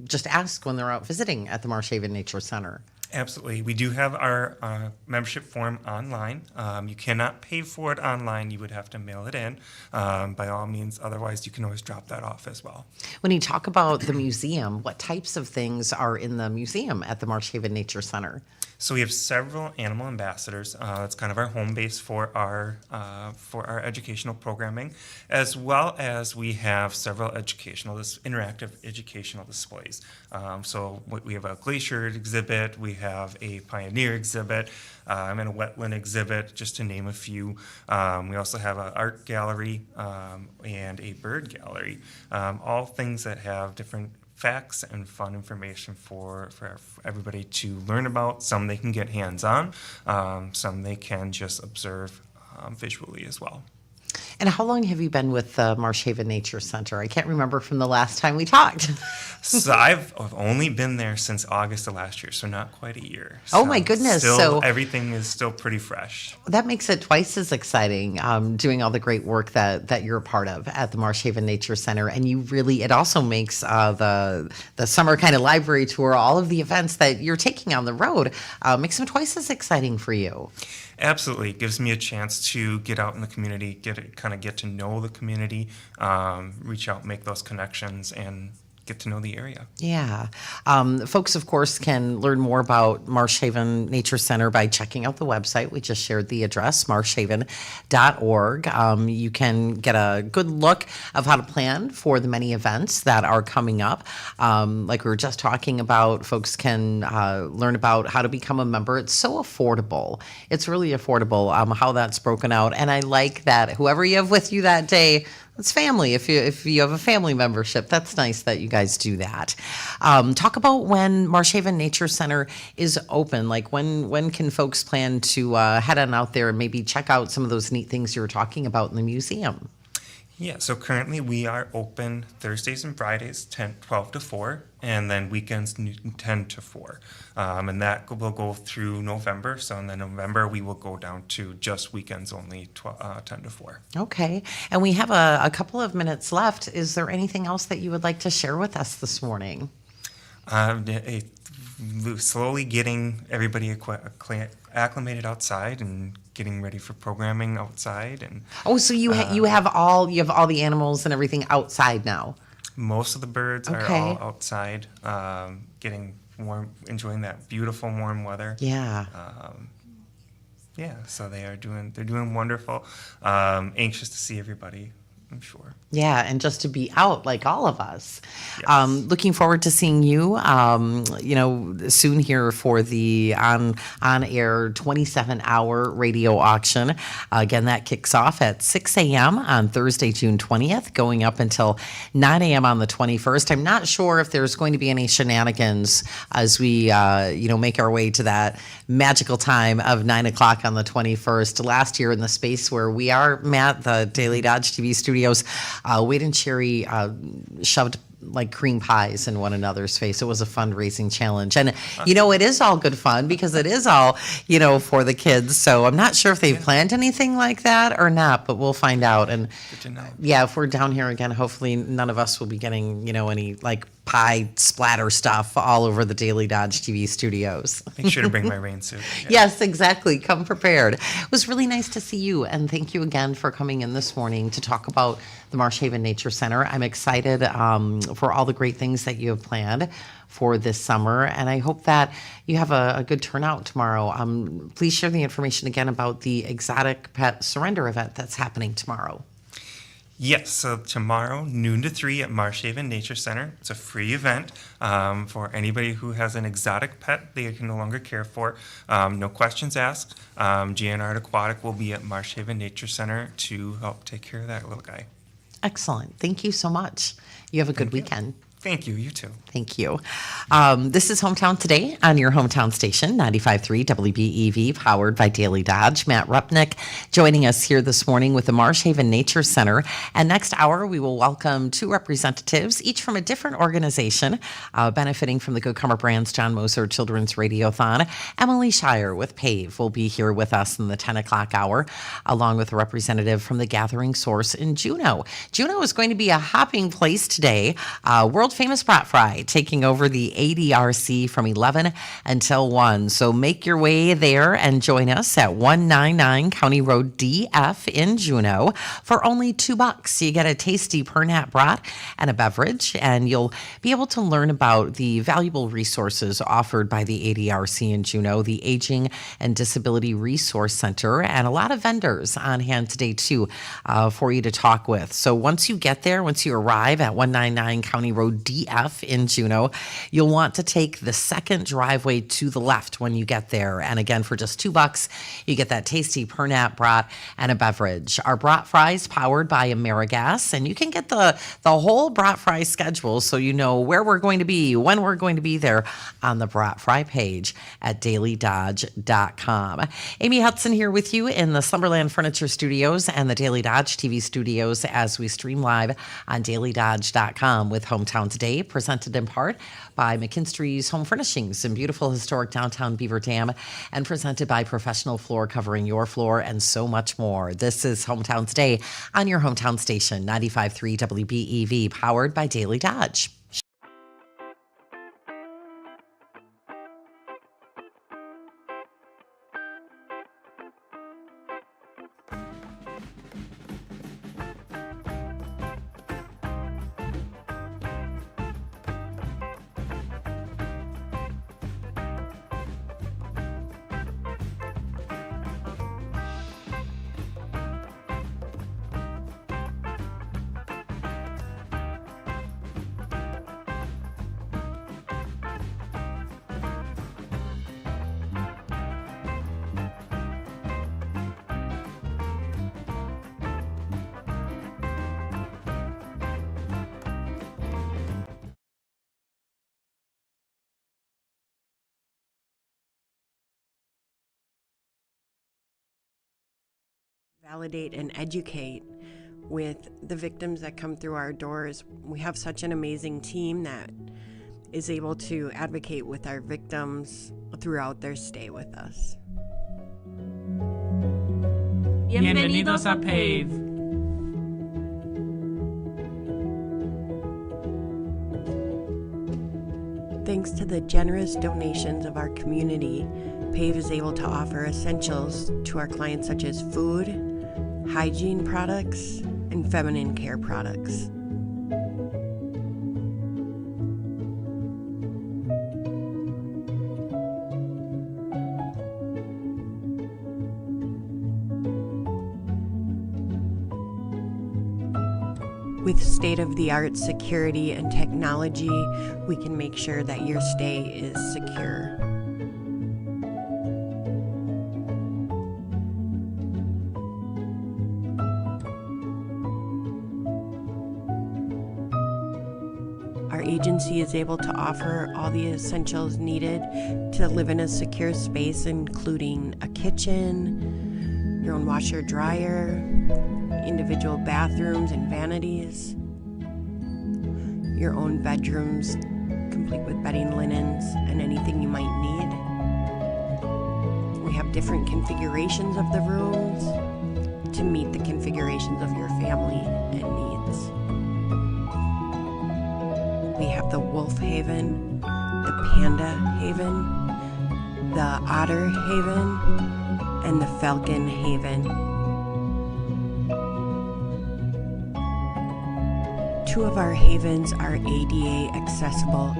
just ask when they're out visiting at the Marsh Haven Nature Center. Absolutely. We do have our membership form online. You cannot pay for it online. You would have to mail it in by all means. Otherwise, you can always drop that off as well. When you talk about the museum, what types of things are in the museum at the Marsh Haven Nature Center? So we have several animal ambassadors. That's kind of our home base for our educational programming, as well as we have several interactive educational displays. So we have a glacier exhibit, we have a pioneer exhibit, and a wetland exhibit, just to name a few. We also have an art gallery and a bird gallery, all things that have different facts and fun information for everybody to learn about. Some they can get hands-on, some they can just observe visually as well. And how long have you been with the Marsh Haven Nature Center? I can't remember from the last time we talked. So I've only been there since August of last year, so not quite a year. Oh So my goodness. Still, So everything is still pretty fresh. that makes it twice as exciting, doing all the great work that you're a part of at the Marsh Haven Nature Center. And it also makes the summer kind of library tour, all of the events that you're taking on the road, makes them twice as exciting for you. Absolutely. It gives me a chance to get out in the community, get to know the community, reach out, make those connections, and get to know the area. Yeah. Folks, of course, can learn more about Marsh Haven Nature Center by checking out the website. We just shared the address, marshhaven.org. You can get a good look of how to plan for the many events that are coming up. Like we were just talking about, folks can learn about how to become a member. It's so affordable. It's really affordable how that's broken out. And I like that whoever you have with you that day, it's family. If you have a family membership, that's nice that you guys do that. Talk about when Marsh Haven Nature Center is open. Like when can folks plan to head on out there and maybe check out some of those neat things you were talking about in the museum? Yeah, so currently we are open Thursdays and Fridays, 12 to 4, and then weekends 10 to 4. And that will go through November. So in November, we will go down to just weekends only, 10 to 4. Okay. And we have a couple of minutes left. Is there anything else that you would like to share with us this morning? Slowly getting everybody acclimated outside and getting ready for programming outside. And So you have all the animals and everything outside now. most of the birds are Okay. all outside, getting warm, enjoying that beautiful warm weather. Yeah. So they're doing wonderful. Anxious to see everybody, I'm sure. Yeah, and just to be out like all of us. Yes. Looking forward to seeing you, soon here for the on-air 27-hour radio auction. Again, that kicks off at 6 a.m. on Thursday, June 20th, going up until 9 a.m. on the 21st. I'm not sure if there's going to be any shenanigans as we, make our way to that magical time of 9 o'clock on the 21st. Last year in the space where we are, Matt, the Daily Dodge TV studios, Wade and Sherry shoved like cream pies in one another's face. It was a fundraising challenge. And, it is all good fun because it is all, for the kids. So I'm not sure if they've planned anything like that or not, but we'll find out. And Good to know. yeah, if we're down here again, hopefully none of us will be getting, any like pie splatter stuff all over the Daily Dodge TV studios. Make sure to bring my rain suit. Yeah. Yes, exactly. Come prepared. It was really nice to see you, and thank you again for coming in this morning to talk about the Marsh Haven Nature Center. I'm excited for all the great things that you have planned for this summer, and I hope that you have a good turnout tomorrow. Please share the information again about the exotic pet surrender event that's happening tomorrow. Yes, so tomorrow, noon to 3 at Marsh Haven Nature Center. It's a free event for anybody who has an exotic pet they can no longer care for. No questions asked. GNR Aquatic will be at Marsh Haven Nature Center to help take care of that little guy. Excellent. Thank you so much. You have a good weekend. Thank you. You too. Thank you. This is Hometown Today on your hometown station, 95.3 WBEV, powered by Daily Dodge. Matt Rupnick joining us here this morning with the Marsh Haven Nature Center. And next hour, we will welcome two representatives, each from a different organization, benefiting from the Good Karma Brands John Moser Children's Radiothon. Emily Shire with PAVE will be here with us in the 10 o'clock hour, along with a representative from the Gathering Source in Juneau. Juneau is going to be a hopping place today. World famous brat fry taking over the ADRC from 11 until 1. So make your way there and join us at 199 County Road DF in Juneau for only $2. You get a tasty Pernat brat and a beverage, and you'll be able to learn about the valuable resources offered by the ADRC in Juneau, the Aging and Disability Resource Center, and a lot of vendors on hand today too for you to talk with. So once you get there, once you arrive at 199 County Road DF in Juneau, you'll want to take the second driveway to the left when you get there. And again, for just $2, you get that tasty Pernat brat and a beverage. Our brat fries powered by AmeriGas, and you can get the whole brat fry schedule so you know where we're going to be, when we're going to be there on the brat fry page at dailydodge.com. Amy Hudson here with you in the Slumberland Furniture Studios and the Daily Dodge TV studios as we stream live on dailydodge.com with Hometown Today, presented in part by McKinstry's Home Furnishings in beautiful historic downtown Beaver Dam, and presented by Professional Floor Covering Your Floor, and so much more. This is Hometown Today on your hometown station, 95.3 WBEV, powered by Daily Dodge. Validate and educate with the victims that come through our doors. We have such an amazing team that is able to advocate with our victims throughout their stay with us. Bienvenidos a PAVE. Thanks to the generous donations of our community, PAVE is able to offer essentials to our clients such as food, hygiene products, and feminine care products. With state-of-the-art security and technology, we can make sure that your stay is secure. Our agency is able to offer all the essentials needed to live in a secure space, including a kitchen, your own washer dryer, individual bathrooms and vanities, your own bedrooms complete with bedding, linens, and anything you might need. We have different configurations of the rooms to meet the configurations of your family and needs. We have the Wolf Haven, the Panda Haven, the Otter Haven, and the Falcon Haven. Two of our havens are ADA accessible.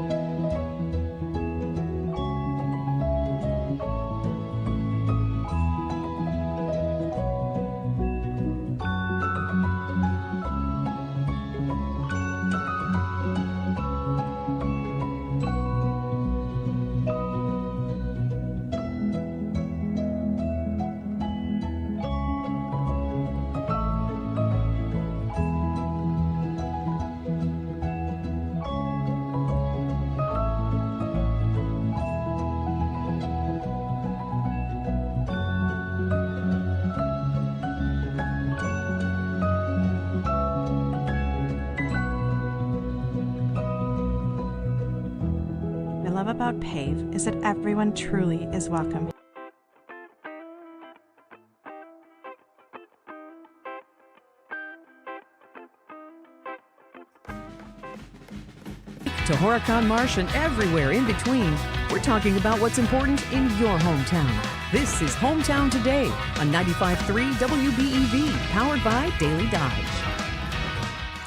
What I love about PAVE is that everyone truly is welcome. to Horicon Marsh and everywhere in between, we're talking about what's important in your hometown. This is Hometown Today on 95.3 WBEV, powered by Daily Dodge.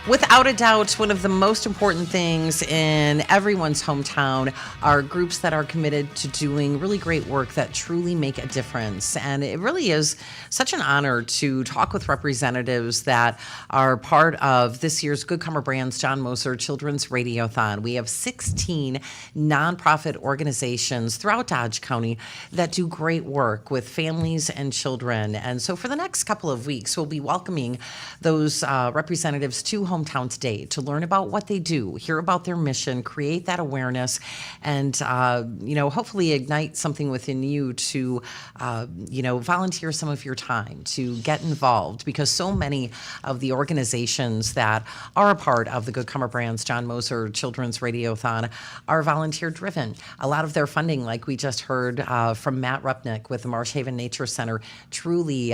Without a doubt, one of the most important things in everyone's hometown are groups that are committed to doing really great work that truly make a difference. And it really is such an honor to talk with representatives that are part of this year's Good Karma Brands John Moser Children's Radiothon. We have 16 nonprofit organizations throughout Dodge County that do great work with families and children. And so for the next couple of weeks, we'll be welcoming those representatives to Hometown Today to learn about what they do, hear about their mission, create that awareness, and hopefully ignite something within you to volunteer some of your time to get involved, because so many of the organizations that are a part of the Good Karma Brands John Moser Children's Radiothon are volunteer driven. A lot of their funding, like we just heard from Matt Rupnick with the Marsh Haven Nature Center, truly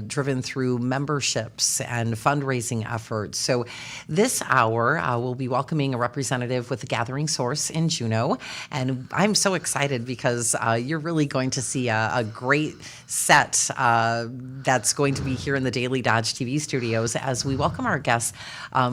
driven through memberships and fundraising efforts. So this hour, we'll be welcoming a representative with the Gathering Source in Juneau. And I'm so excited because you're really going to see a great set that's going to be here in the Daily Dodge TV studios as we welcome our guests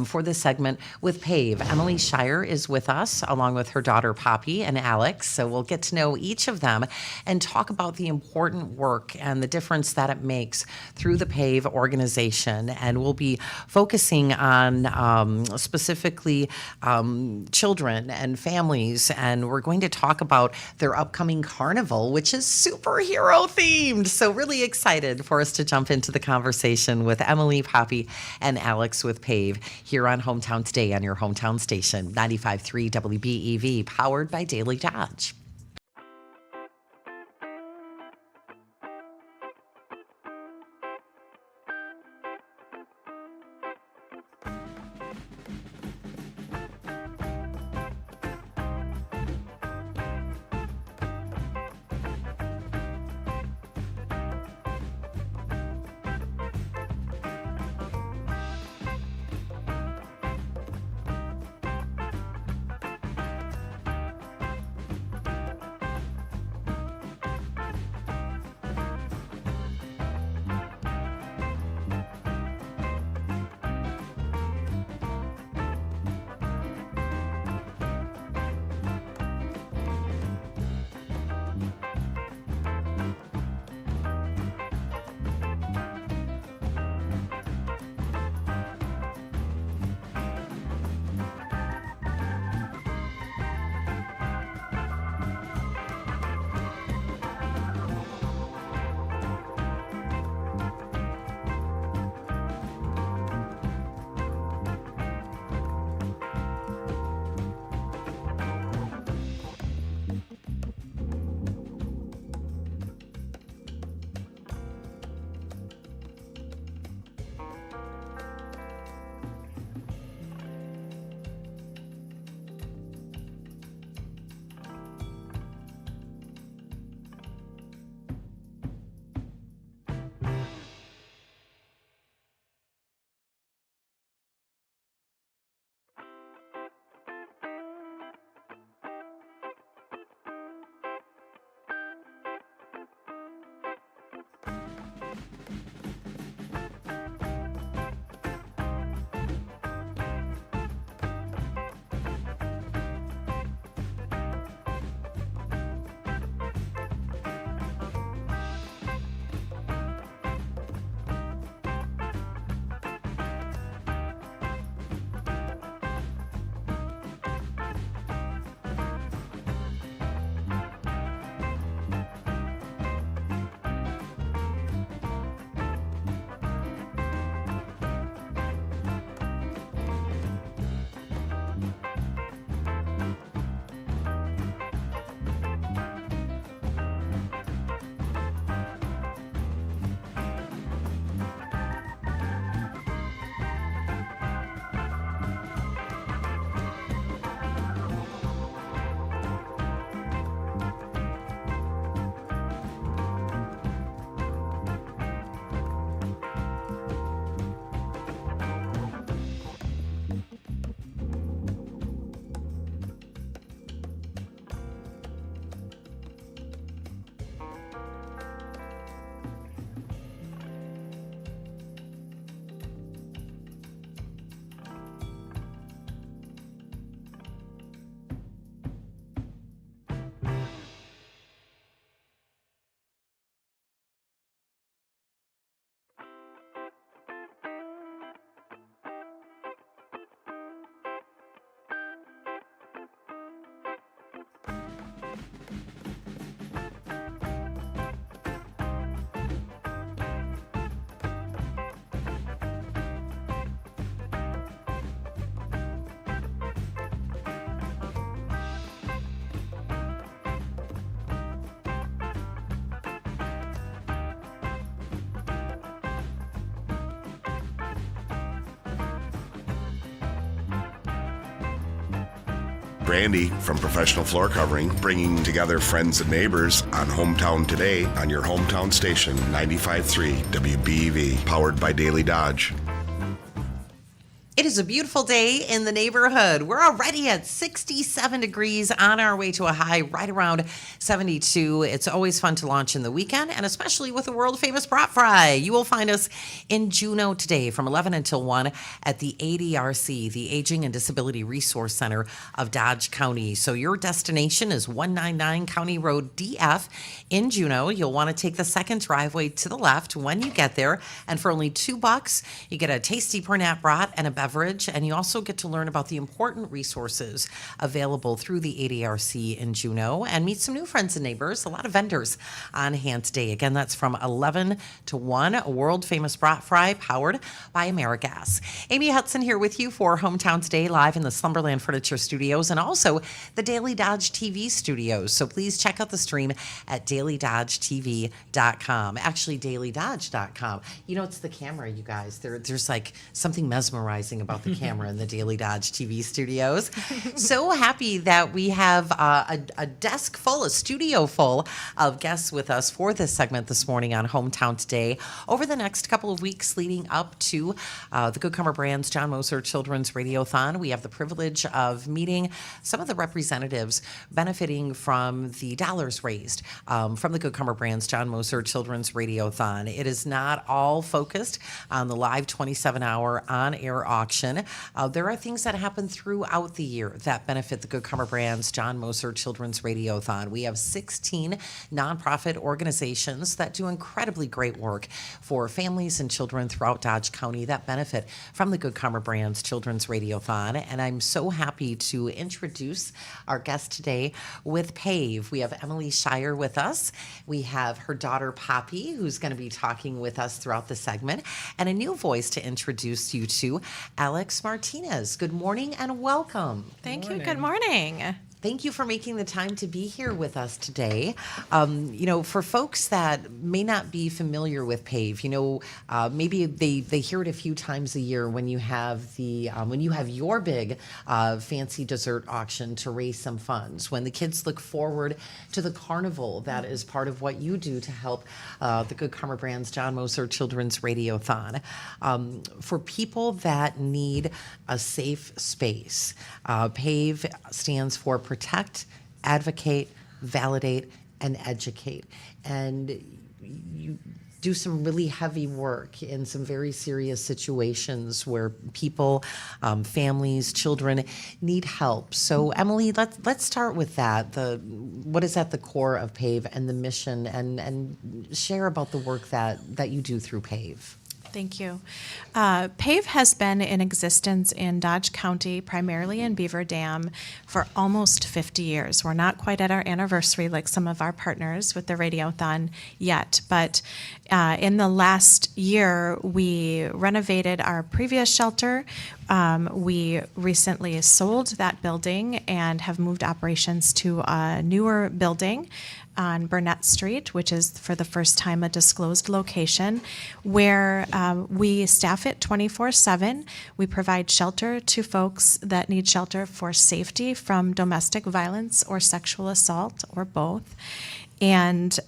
for this segment with PAVE. Emily Shire is with us, along with her daughter Poppy and Alex. So we'll get to know each of them and talk about the important work and the difference that it makes through the PAVE organization. And we'll be focusing on specifically children and families, and we're going to talk about their upcoming carnival, which is superhero themed. So really excited for us to jump into the conversation with Emily, Poppy, and Alex with PAVE here on Hometown Today on your hometown station, 95.3 WBEV, powered by Daily Dodge. Brandy from Professional Floor Covering, bringing together friends and neighbors on Hometown Today on your hometown station, 95.3 WBEV, powered by Daily Dodge. It is a beautiful day in the neighborhood. We're already at 67 degrees, on our way to a high right around 72. It's always fun to launch in the weekend, and especially with the world-famous brat fry. You will find us in Juneau today from 11 until 1 at the ADRC, the Aging and Disability Resource Center of Dodge County. So your destination is 199 County Road DF in Juneau. You'll want to take the second driveway to the left when you get there, and for only $2, you get a tasty Pernat brat and a beverage, and you also get to learn about the important resources available through the ADRC in Juneau and meet some new friends and neighbors. A lot of vendors on hand today. Again, that's from 11 to 1, a world-famous brat fry powered by AmeriGas. Amy Hudson here with you for Hometown Today, live in the Slumberland Furniture Studios and also the Daily Dodge TV studios. So please check out the stream at dailydodgetv.com. Actually, dailydodge.com. You know, it's the camera, you guys. There's like something mesmerizing about the camera in the Daily Dodge TV studios. So happy that we have a desk full, a studio full of guests with us for this segment this morning on Hometown Today. Over the next couple of weeks leading up to the Good Karma Brands John Moser Children's Radiothon, we have the privilege of meeting some of the representatives benefiting from the dollars raised from the Good Karma Brands John Moser Children's Radiothon. It is not all focused on the live 27-hour on-air auction. There are things that happen throughout the year that benefit the Good Karma Brands John Moser Children's Radiothon. We have 16 nonprofit organizations that do incredibly great work for families and children throughout Dodge County that benefit from the Good Karma Brands Children's Radiothon. And I'm so happy to introduce our guest today with PAVE. We have Emily Shire with us. We have her daughter Poppy, who's going to be talking with us throughout the segment, and a new voice to introduce you to, Alex Martinez. Good morning and welcome. Thank you. Good morning. Thank you for making the time to be here with us today. For folks that may not be familiar with PAVE, maybe they hear it a few times a year when you have your big fancy dessert auction to raise some funds. When the kids look forward to the carnival, that is part of what you do to help the Good Karma Brands John Moser Children's Radiothon. For people that need a safe space, PAVE stands for Protect, Advocate, Validate, and Educate. And you do some really heavy work in some very serious situations where people, families, children need help. So Emily, let's start with that. What is at the core of PAVE and the mission, and share about the work that you do through PAVE. Thank you. PAVE has been in existence in Dodge County, primarily in Beaver Dam, for almost 50 years. We're not quite at our anniversary like some of our partners with the Radiothon yet, but in the last year, we renovated our previous shelter. We recently sold that building and have moved operations to a newer building on Burnett Street, which is for the first time a disclosed location, where we staff it 24/7. We provide shelter to folks that need shelter for safety from domestic violence or sexual assault or both. And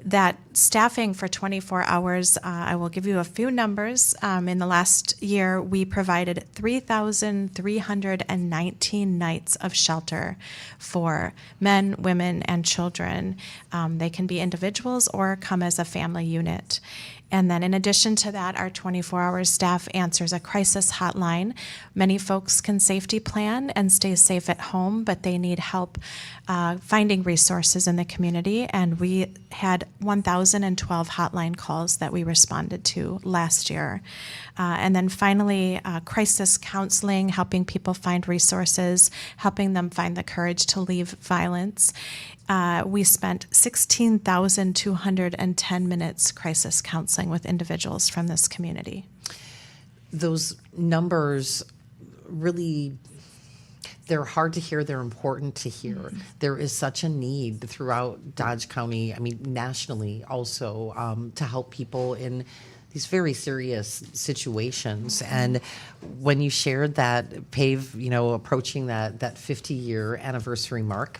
that staffing for 24 hours, I will give you a few numbers. In the last year, we provided 3,319 nights of shelter for men, women, and children. They can be individuals or come as a family unit. And then in addition to that, our 24-hour staff answers a crisis hotline. Many folks can safety plan and stay safe at home, but they need help finding resources in the community. And we had 1,012 hotline calls that we responded to last year. And then finally, crisis counseling, helping people find resources, helping them find the courage to leave violence. We spent 16,210 minutes crisis counseling with individuals from this community. Those numbers really, they're hard to hear, they're important to hear. Mm-hmm. There is such a need throughout Dodge County, nationally also, to help people in these very serious situations. And when you shared that PAVE, approaching that 50-year anniversary mark,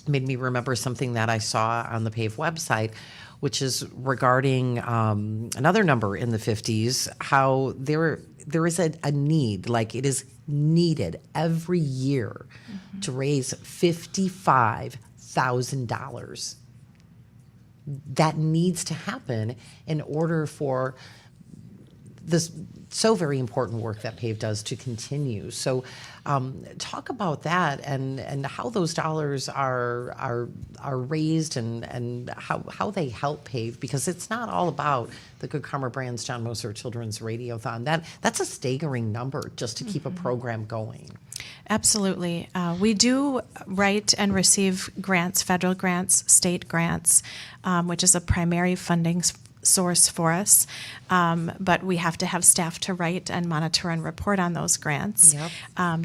made me remember something that I saw on the PAVE website, which is regarding another number in the 50s, how there is a need, like it is needed every year to raise $55,000. That needs to happen in order for this so very important work that PAVE does to continue. So talk about that and how those dollars are raised and how they help PAVE, because it's not all about the Good Karma Brands John Moser Children's Radiothon. That's a staggering number just to keep a program going. Absolutely. We do write and receive grants, federal grants, state grants, which is a primary funding source for us, but we have to have staff to write and monitor and report on those grants. Yep.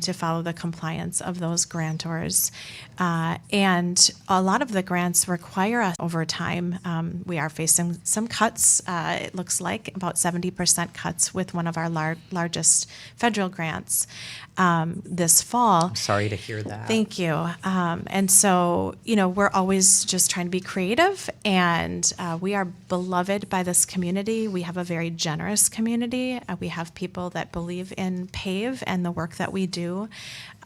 To follow the compliance of those grantors. And a lot of the grants require us over time. We are facing some cuts. It looks like about 70% cuts with one of our largest federal grants this fall. I'm sorry to hear that. Thank you. And so, we're always just trying to be creative, and we are beloved by this community. We have a very generous community. We have people that believe in PAVE and the work that we do,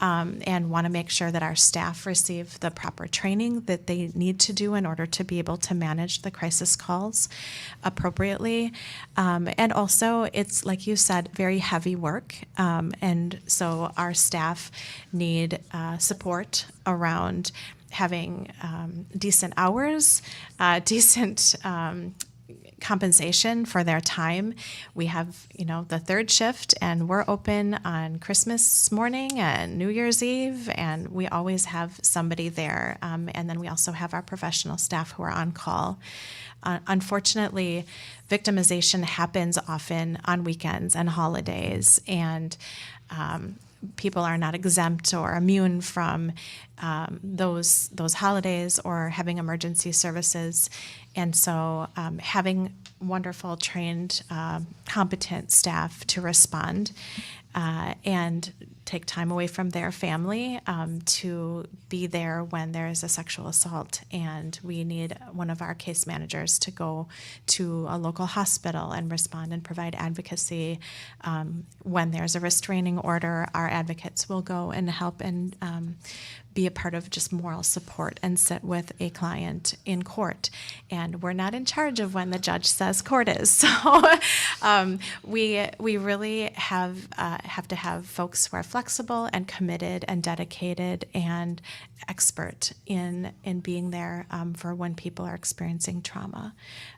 and want to make sure that our staff receive the proper training that they need to do in order to be able to manage the crisis calls appropriately. And also, it's, like you said, very heavy work. And so our staff need support around having decent hours, decent compensation for their time. We have, the third shift, and we're open on Christmas morning and New Year's Eve, and we always have somebody there. And then we also have our professional staff who are on call. Unfortunately, victimization happens often on weekends and holidays, and people are not exempt or immune from those holidays or having emergency services. And so having wonderful, trained, competent staff to respond and take time away from their family to be there when there is a sexual assault. And we need one of our case managers to go to a local hospital and respond and provide advocacy. When there's a restraining order, our advocates will go and help and be a part of just moral support and sit with a client in court. And we're not in charge of when the judge says court is. So we really have to have folks who are flexible and committed and dedicated and expert in being there for when people are experiencing trauma.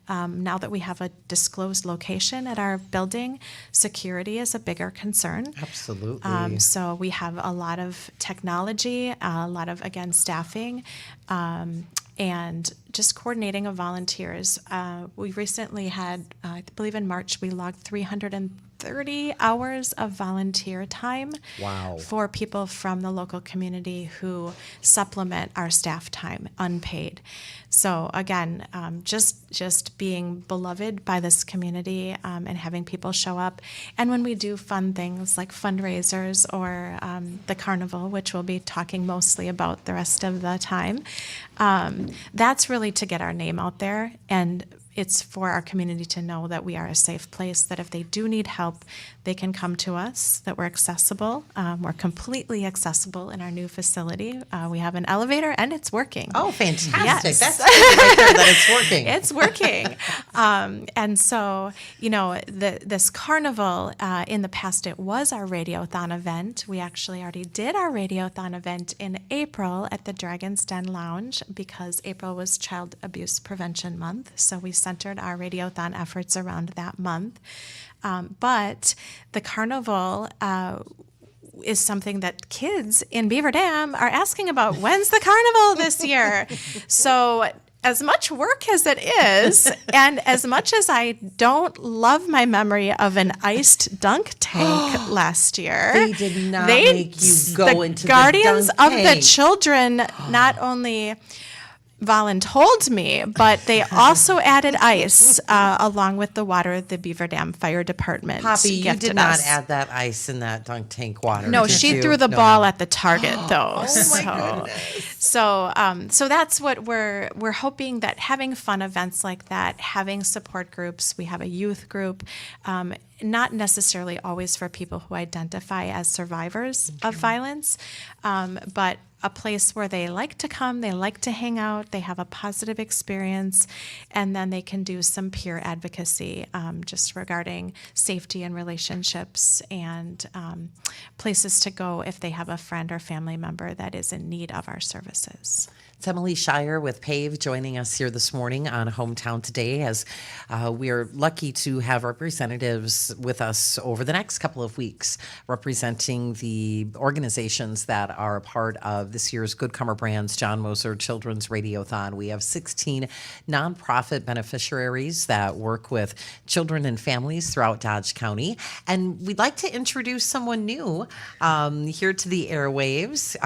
Now that we have a disclosed location at our building, security is a bigger concern. Absolutely. So we have a lot of technology, a lot of, again, staffing, and just coordinating of volunteers. We recently had, I believe in March, we logged 330 hours of volunteer time. Wow. For people from the local community who supplement our staff time, unpaid. So again, just being beloved by this community and having people show up. And when we do fun things like fundraisers or the carnival, which we'll be talking mostly about the rest of the time, that's really to get our name out there, and it's for our community to know that we are a safe place, that if they do need help, they can come to us, that we're accessible. We're completely accessible in our new facility. We have an elevator, and it's working. Oh, fantastic. Yes. That's right there that it's working. It's working. And so, this carnival, in the past, it was our Radiothon event. We actually already did our Radiothon event in April at the Dragon's Den Lounge because April was Child Abuse Prevention Month. So we centered our Radiothon efforts around that month. But the carnival is something that kids in Beaver Dam are asking about. When's the carnival this year? So as much work as it is, and as much as I don't love my memory of an iced dunk tank last year, They did not make you go into the Guardians dunk of tank. the Children not only voluntold me, but they also added ice along with the water the Beaver Dam Fire Department Poppy, you gifted did not us. add that ice in that dunk tank water. No, did she you? threw the No, ball no. at the target, though. Oh my goodness. So that's what we're hoping, that having fun events like that, having support groups. We have a youth group, not necessarily always for people who identify as survivors of violence, but a place where they like to come, they like to hang out, they have a positive experience, and then they can do some peer advocacy just regarding safety and relationships, and places to go if they have a friend or family member that is in need of our services. It's Emily Shire with PAVE joining us here this morning on Hometown Today, as we are lucky to have representatives with us over the next couple of weeks representing the organizations that are a part of this year's Good Comer Brands John Moser Children's Radiothon. We have 16 nonprofit beneficiaries that work with children and families throughout Dodge County. And we'd like to introduce someone new here to the airwaves,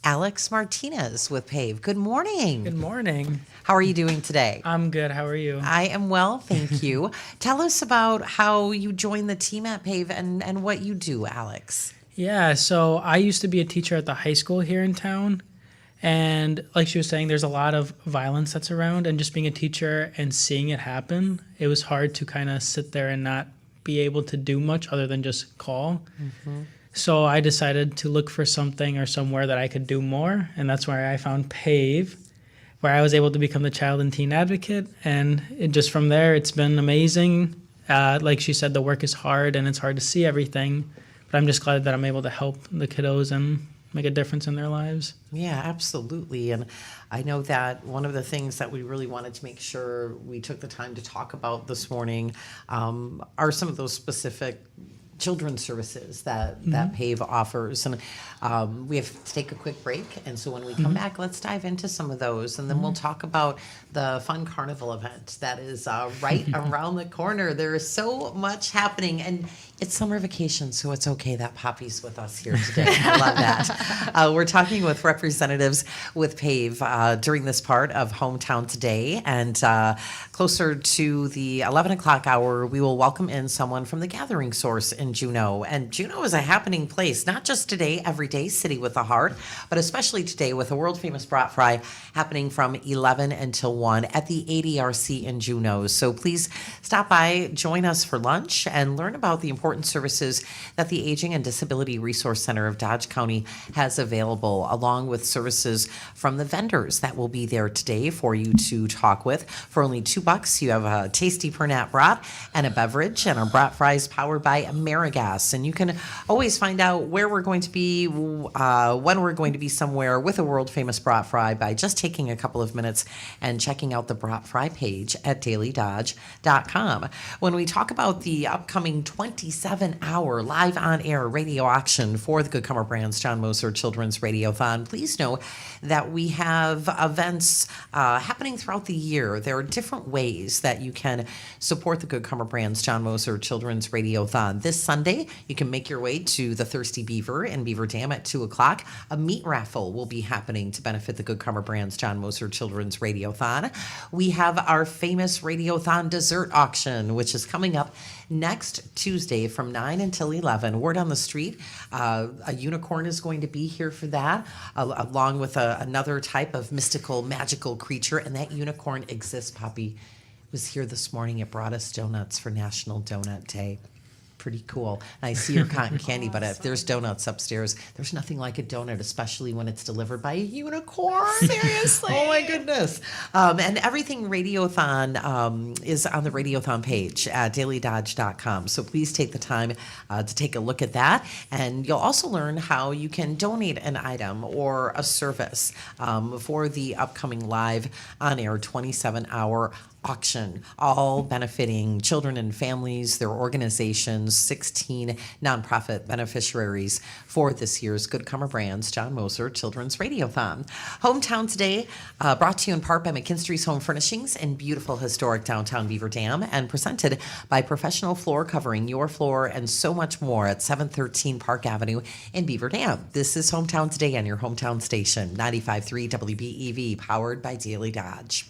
Alex Martinez with PAVE. Good morning. Good morning. How are you doing today? I'm good. How are you? I am well, thank you. Tell us about how you joined the team at PAVE and what you do, Alex. Yeah, so I used to be a teacher at the high school here in town. And like she was saying, there's a lot of violence that's around. And just being a teacher and seeing it happen, it was hard to kind of sit there and not be able to do much other than just call. Mm-hmm. So I decided to look for something or somewhere that I could do more, and that's where I found PAVE, where I was able to become the child and teen advocate, and just from there, it's been amazing. Like she said, the work is hard, and it's hard to see everything, but I'm just glad that I'm able to help the kiddos and make a difference in their lives. Yeah, absolutely. And I know that one of the things that we really wanted to make sure we took the time to talk about this morning are some of those specific children's services that PAVE offers. And we have to take a quick break. And so when we come back, let's dive into some of those. And then we'll talk about the fun carnival event that is right around the corner. There is so much happening. And it's summer vacation, so it's okay that Poppy's with us here today. I love that. We're talking with representatives with PAVE during this part of Hometown Today. And closer to the 11 o'clock hour, we will welcome in someone from the Gathering Source in Juneau. And Juneau is a happening place, not just today, every day, City with a Heart, but especially today with a world-famous brat fry happening from 11 until 1 at the ADRC in Juneau. So please stop by, join us for lunch, and learn about the important services that the Aging and Disability Resource Center of Dodge County has available, along with services from the vendors that will be there today for you to talk with. For only $2, you have a tasty Pernat brat and a beverage, and our brat fries powered by AmeriGas. And you can always find out where we're going to be, when we're going to be somewhere with a world-famous brat fry by just taking a couple of minutes and checking out the brat fry page at dailydodge.com. When we talk about the upcoming 27-hour live on-air radio auction for the Good Comer Brands John Moser Children's Radiothon, please know that we have events happening throughout the year. There are different ways that you can support the Good Comer Brands John Moser Children's Radiothon. This Sunday, you can make your way to the Thirsty Beaver in Beaver Dam at 2 o'clock. A meat raffle will be happening to benefit the Good Comer Brands John Moser Children's Radiothon. We have our famous Radiothon dessert auction, which is coming up next Tuesday from 9 until 11. Word on the street, a unicorn is going to be here for that, along with another type of mystical, magical creature. And that unicorn exists, Poppy. It was here this morning. It brought us donuts for National Donut Day. Pretty cool. And I see your cotton candy, but if there's donuts upstairs, there's nothing like a donut, especially when it's delivered by a unicorn. Seriously. Oh my goodness. And everything Radiothon is on the Radiothon page at dailydodge.com. So please take the time to take a look at that. And you'll also learn how you can donate an item or a service for the upcoming live on-air 27-hour auction, all benefiting children and families, their organizations, Foundation's 16 nonprofit beneficiaries for this year's Good Karma Brands John Moser Children's Radiothon. Hometown Today, brought to you in part by McKinstry's Home Furnishings in beautiful historic downtown Beaver Dam, and presented by Professional Floor Covering, your floor, and so much more at 713 Park Avenue in Beaver Dam. This is Hometown Today on your hometown station, 95.3 WBEV, powered by Daily Dodge.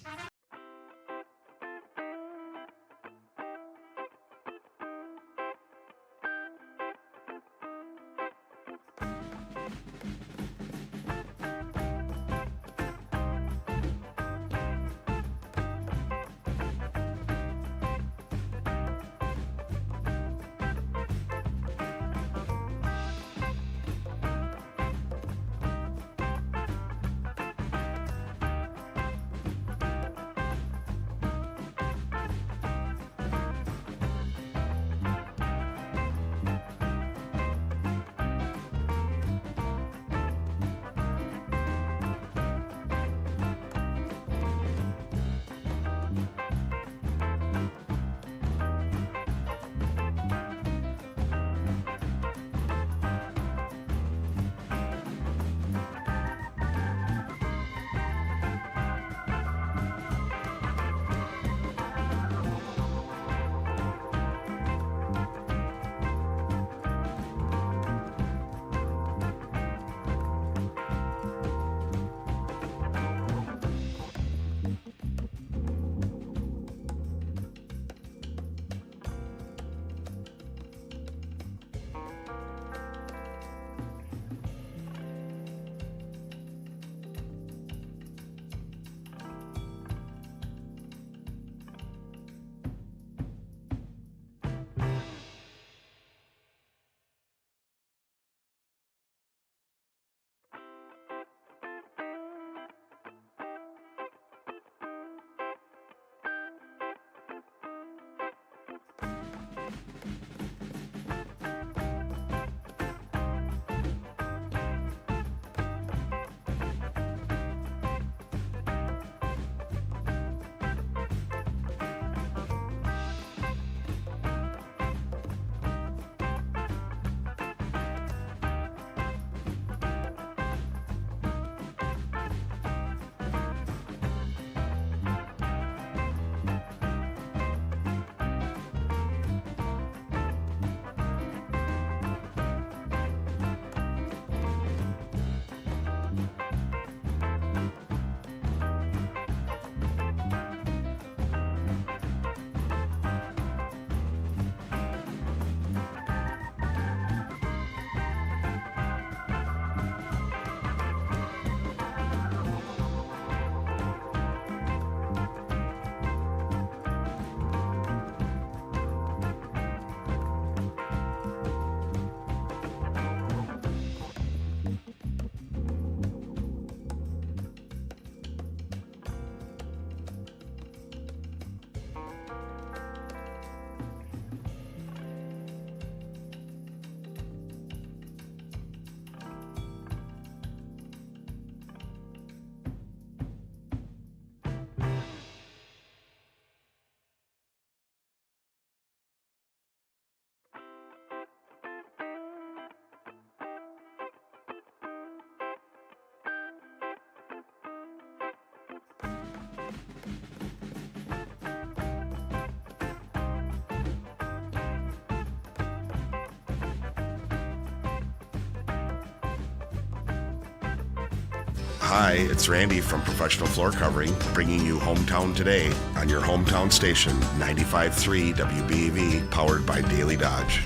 Hi, it's Randy from Professional Floor Covering, bringing you Hometown Today on your hometown station, 95.3 WBEV, powered by Daily Dodge.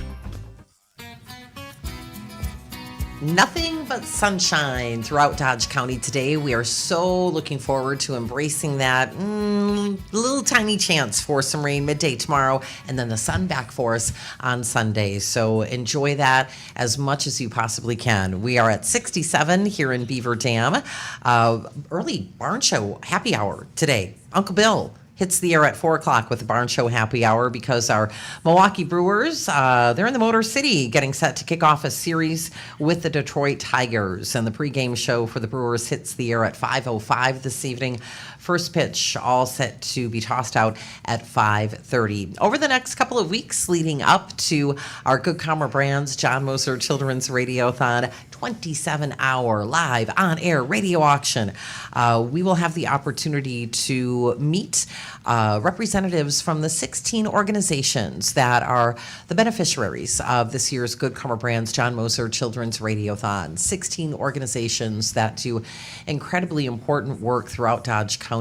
Nothing but sunshine throughout Dodge County today. We are so looking forward to embracing that little tiny chance for some rain midday tomorrow, and then the sun back for us on Sunday. So enjoy that as much as you possibly can. We are at 67 here in Beaver Dam. Early barn show happy hour today. Uncle Bill hits the air at 4 o'clock with the Barn Show Happy Hour because our Milwaukee Brewers, they're in the Motor City getting set to kick off a series with the Detroit Tigers. And the pregame show for the Brewers hits the air at 5:05 this evening First pitch all set to be tossed out at 5:30. Over the next couple of weeks leading up to our Good Karma Brands John Moser Children's Radiothon 27-hour live on-air radio auction, we will have the opportunity to meet representatives from the 16 organizations that are the beneficiaries of this year's Good Karma Brands John Moser Children's Radiothon. 16 organizations that do incredibly important work throughout Dodge County,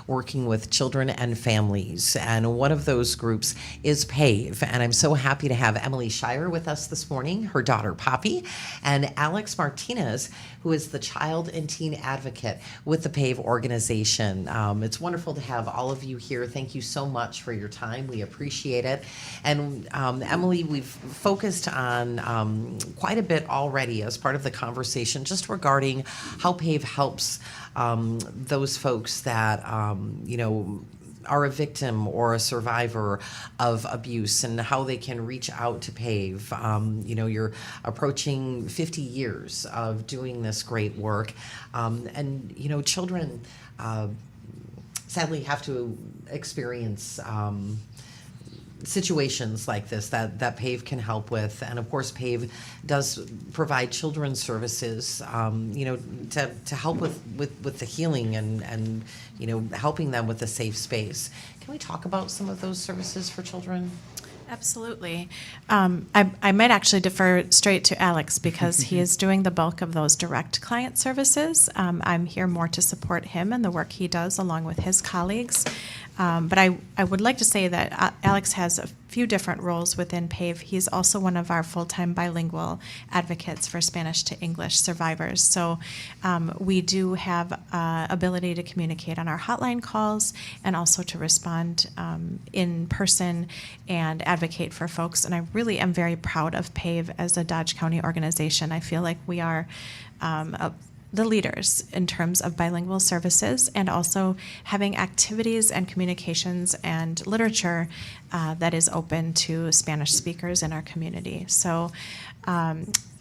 working with children and families. And one of those groups is PAVE. And I'm so happy to have Emily Shire with us this morning, her daughter Poppy, and Alex Martinez, who is the child and teen advocate with the PAVE organization. It's wonderful to have all of you here. Thank you so much for your time. We appreciate it. And Emily, we've focused on quite a bit already as part of the conversation just regarding how PAVE helps those folks that, are a victim or a survivor of abuse and how they can reach out to PAVE. You're approaching 50 years of doing this great work. Children sadly have to experience situations like this that PAVE can help with. And of course, PAVE does provide children's services, to help with the healing and helping them with a safe space. Can we talk about some of those services for children? Absolutely. I might actually defer straight to Alex because he is doing the bulk of those direct client services. I'm here more to support him and the work he does along with his colleagues. But I would like to say that Alex has a few different roles within PAVE. He's also one of our full-time bilingual advocates for Spanish to English survivors. So we do have ability to communicate on our hotline calls and also to respond in person and advocate for folks. And I really am very proud of PAVE as a Dodge County organization. I feel like we are the leaders in terms of bilingual services and also having activities and communications and literature that is open to Spanish speakers in our community. So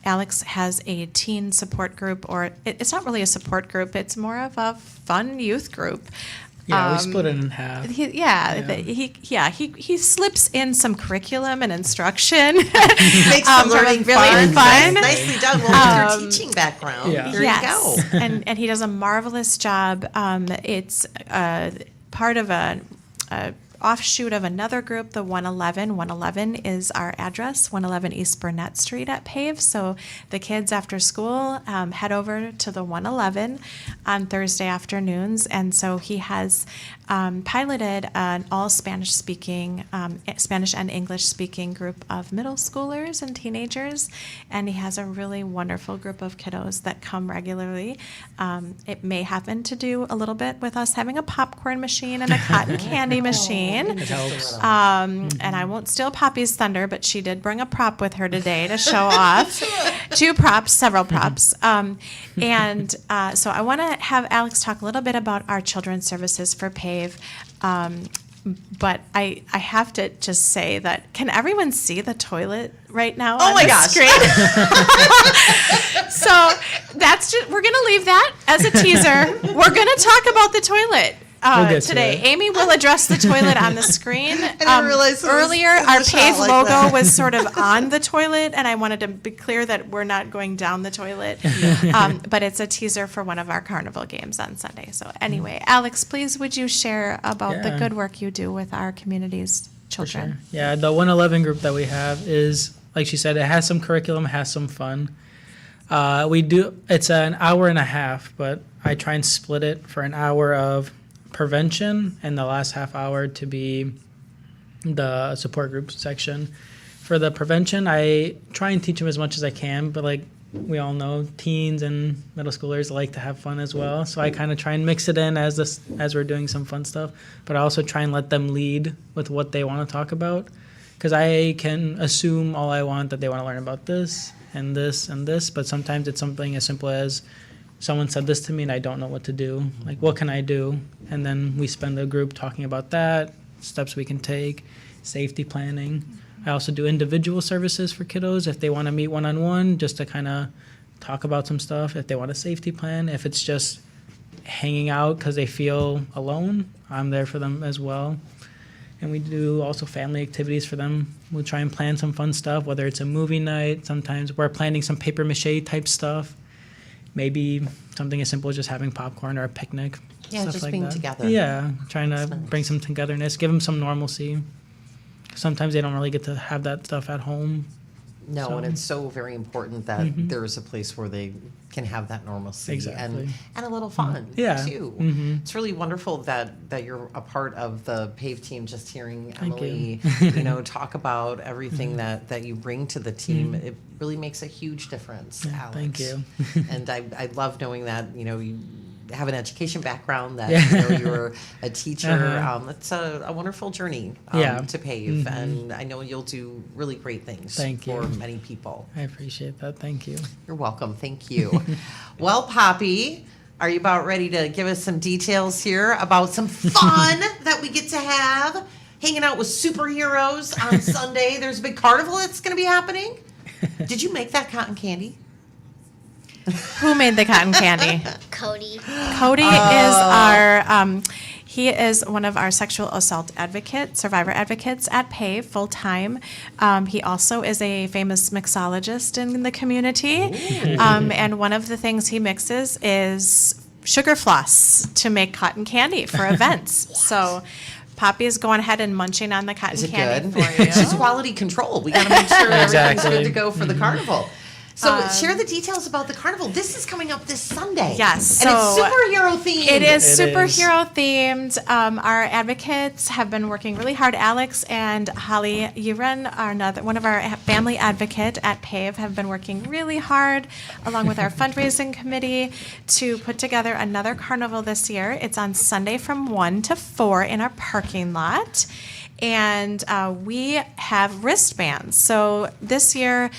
Alex has a teen support group, or it's not really a support group, it's more of a fun youth group. Yeah, we split it in half. He slips in some curriculum and instruction. Makes the learning really fun. Nicely done. Well, with your teaching background, Yeah. there you go. and he does a marvelous job. It's part of an offshoot of another group, the 111. 111 is our address, 111 East Burnett Street at PAVE. So the kids after school head over to the 111 on Thursday afternoons. And so he has piloted an all Spanish-speaking, Spanish and English-speaking group of middle schoolers and teenagers. And he has a really wonderful group of kiddos that come regularly. It may happen to do a little bit with us having a popcorn machine and a cotton candy machine. It helps. And I won't steal Poppy's thunder, but she did bring a prop with her today to show off. Two props, several props. So I want to have Alex talk a little bit about our children's services for PAVE. But I have to just say that, can everyone see the toilet right now on the screen? So that's just, we're going to leave that as a teaser. We're going to talk about the toilet. Today, Amy will address the toilet on the screen. Earlier, our PAVE logo was sort of on the toilet, and I wanted to be clear that we're not going down the toilet. But it's a teaser for one of our carnival games on Sunday. So anyway, Alex, please would you share about the good work you do with our community's children? For sure. Yeah, the 111 group that we have is, like she said, it has some curriculum, has some fun. It's an hour and a half, but I try and split it for an hour of prevention and the last half hour to be the support group section. For the prevention, I try and teach them as much as I can, but like we all know, teens and middle schoolers like to have fun as well. So I kind of try and mix it in as we're doing some fun stuff, but I also try and let them lead with what they want to talk about, because I can assume all I want, that they want to learn about this and this and this, but sometimes it's something as simple as someone said this to me and I don't know what to do. Like, what can I do? And then we spend a group talking about that, steps we can take, safety planning. I also do individual services for kiddos if they want to meet one-on-one, just to kind of talk about some stuff. If they want a safety plan, if it's just hanging out because they feel alone, I'm there for them as well. And we do also family activities for them. We'll try and plan some fun stuff, whether it's a movie night. Sometimes we're planning some paper mache type stuff. Maybe something as simple as just having popcorn or a picnic. Yeah, stuff just like being that. together. Yeah, trying to That's nice. bring some togetherness, give them some normalcy. Sometimes they don't really get to have that stuff at home. No, So- and it's so very important that there is a place where they can have that normalcy Exactly. and a little fun Yeah. too. It's really wonderful that you're a part of the PAVE team. Just hearing Thank Emily, talk about everything that you bring to the team, it really makes a huge difference. Yeah, Alex. thank you. And I love knowing that you have an education background, that Yeah. you're a teacher. It's a wonderful journey Yeah. to PAVE, and I know you'll do really great things Thank for you. many people. I appreciate that. Thank you. You're welcome. Thank you. Well, Poppy, are you about ready to give us some details here about some fun that we get to have hanging out with superheroes on Sunday? There's a big carnival that's going to be happening. Did you make that cotton candy? Who made the cotton candy? Cody. Cody is our, he is one of our sexual assault survivor advocates at PAVE full time. He also is a famous mixologist in the community. And one of the things he mixes is sugar floss to make cotton candy for events. So Poppy is going ahead and munching on the cotton Is it candy good? for you. It's just quality control. We got to make sure everything's Exactly. good to go for the carnival. So share the details about the carnival. This is coming up this Sunday. Yes, And it's so superhero themed. It is It superhero themed. Our advocates have been working really hard. Alex and Holly Uren, one of our family advocate at PAVE, have been working really hard, along with our fundraising committee, to put together another carnival this year. It's on Sunday from 1 to 4 in our parking lot. And we have wristbands. So this year,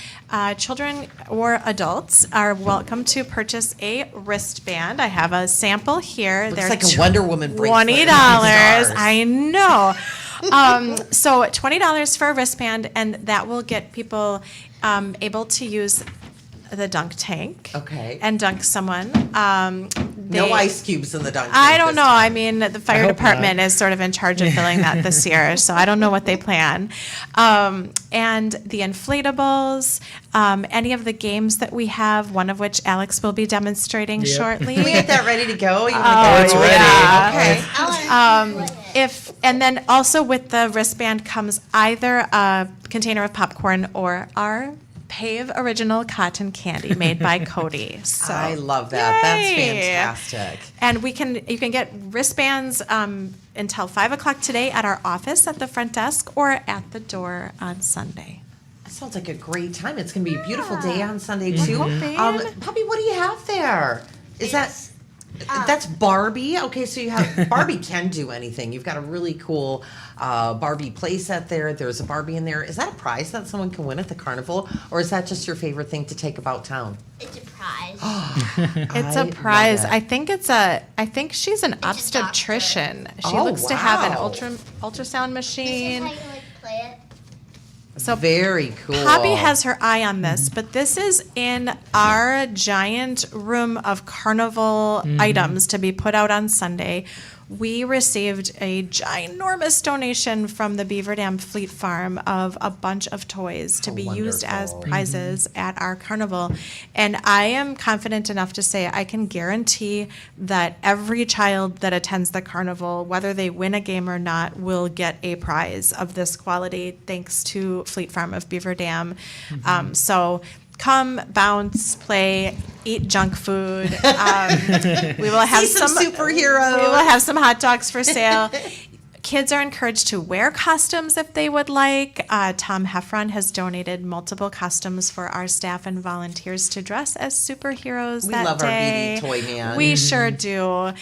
children or adults are welcome to purchase a wristband. I have a sample here. Looks They're like a Wonder Woman bracelet. $20. Stars. I know. So $20 for a wristband, and that will get people able to use the dunk tank. Okay. And dunk someone. No ice cubes in the dunk I tank don't this know. time. I mean, the fire hope department not. is sort of in charge of filling that this year, so I don't know what they plan. And the inflatables, any of the games that we have, one of which Alex will be demonstrating Yep. shortly. Can we get that ready to go? You it's ready. Yeah. Okay. And then also with the wristband comes either a container of popcorn or our PAVE original cotton candy made by Cody. So I love that. That's Yay. fantastic. And you can get wristbands until 5 o'clock today at our office at the front desk or at the door on Sunday. That sounds like a great time. It's going to be a beautiful day on Sunday too. hoping. Puppy, what do you have there? That's Barbie? Okay, so you have Barbie can do anything. You've got a really cool Barbie playset there. There's a Barbie in there. Is that a prize that someone can win at the carnival, or is that just your favorite thing to take about town? It's a prize. It's I a prize. love it. I think she's an a obstetrician. She Oh, looks to have an wow. ultrasound This is how machine. you play it. So Very cool. Poppy has her eye on this, but this is in our giant room of carnival items to be put out on Sunday. We received a ginormous donation from the Beaver Dam Fleet Farm of a bunch of toys to be used as wonderful. prizes at our carnival. And I am confident enough to say I can guarantee that every child that attends the carnival, whether they win a game or not, will get a prize of this quality thanks to Fleet Farm of Beaver Dam. So come, bounce, play, eat junk food. We will have See some superheroes. We will have some hot dogs for sale. Kids are encouraged to wear costumes if they would like. Tom Heffron has donated multiple costumes for our staff and volunteers to dress as superheroes We that love our day. BD toy man. We sure do.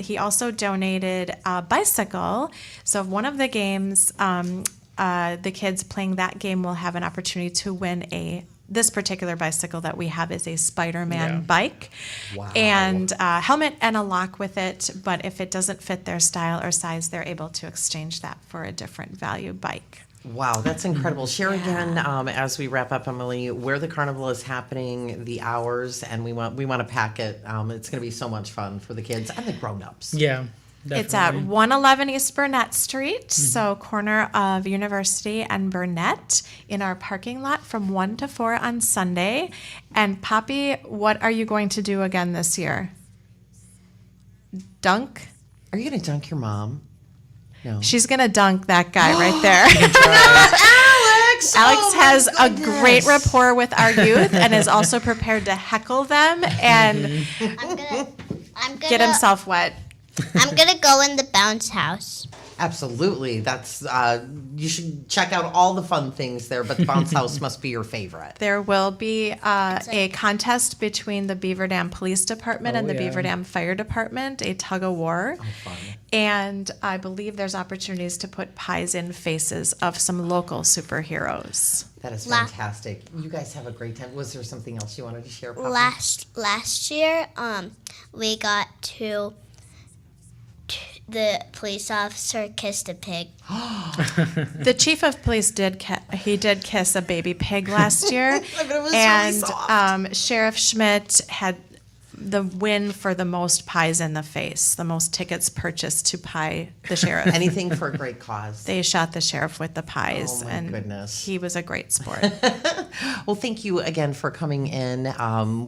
He also donated a bicycle. So one of the games, the kids playing that game will have an opportunity to win this particular bicycle that we have is a Spider-Man bike. Wow. And helmet and a lock with it, but if it doesn't fit their style or size, they're able to exchange that for a different value bike. Wow, that's incredible. Share again, as we wrap up, Emily, where the carnival is happening, the hours, and we want to pack it. It's going to be so much fun for the kids and the grown-ups. Yeah. It's at 111 East Burnett Street, so corner of University and Burnett, in our parking lot from 1 to 4 on Sunday. And Poppy, what are you going to do again this year? Dunk? Are you going to dunk your mom? No. She's going to dunk that guy right there. Alex! Alex Oh, my has a goodness. great rapport with our youth and is also prepared to heckle them and I'm gonna get himself wet. I'm gonna go in the bounce house. Absolutely. That's you should check out all the fun things there, but the bounce house must be your favorite. There will be a contest between the Beaver Dam Police Department and the Beaver Dam Fire Department, a tug of war. Oh, fun. And I believe there's opportunities to put pies in faces of some local superheroes. That is fantastic. You guys have a great time. Was there something else you wanted to share, Poppy? Last year, we got to the police officer kissed a pig. The chief of police did kiss a baby pig last year, But it was and really soft. Sheriff Schmidt had the win for the most pies in the face, the most tickets purchased to pie the sheriff. Anything for a great cause. They shot the sheriff with the pies, Oh, my and goodness. he was a great sport. Well, thank you again for coming in.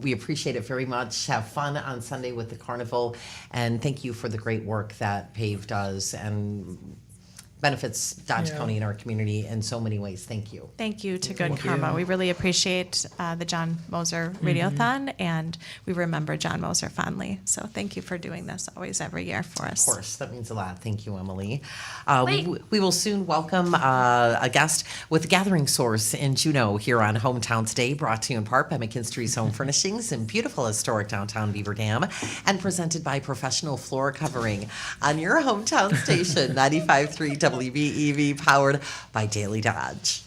We appreciate it very much. Have fun on Sunday with the carnival, and thank you for the great work that PAVE does and benefits Dodge County and our community in so many ways. Thank you. Thank you to Good Karma. We really appreciate the John Moser Radiothon, and we remember John Moser fondly. So thank you for doing this always every year for us. Of course, that means a lot. Thank you, Emily. We will soon welcome a guest with the Gathering Source in Juneau here on Hometown Today, brought to you in part by McKinstry's Home Furnishings in beautiful historic downtown Beaver Dam, and presented by Professional Floor Covering on your hometown station, 95.3 WBEV, powered by Daily Dodge.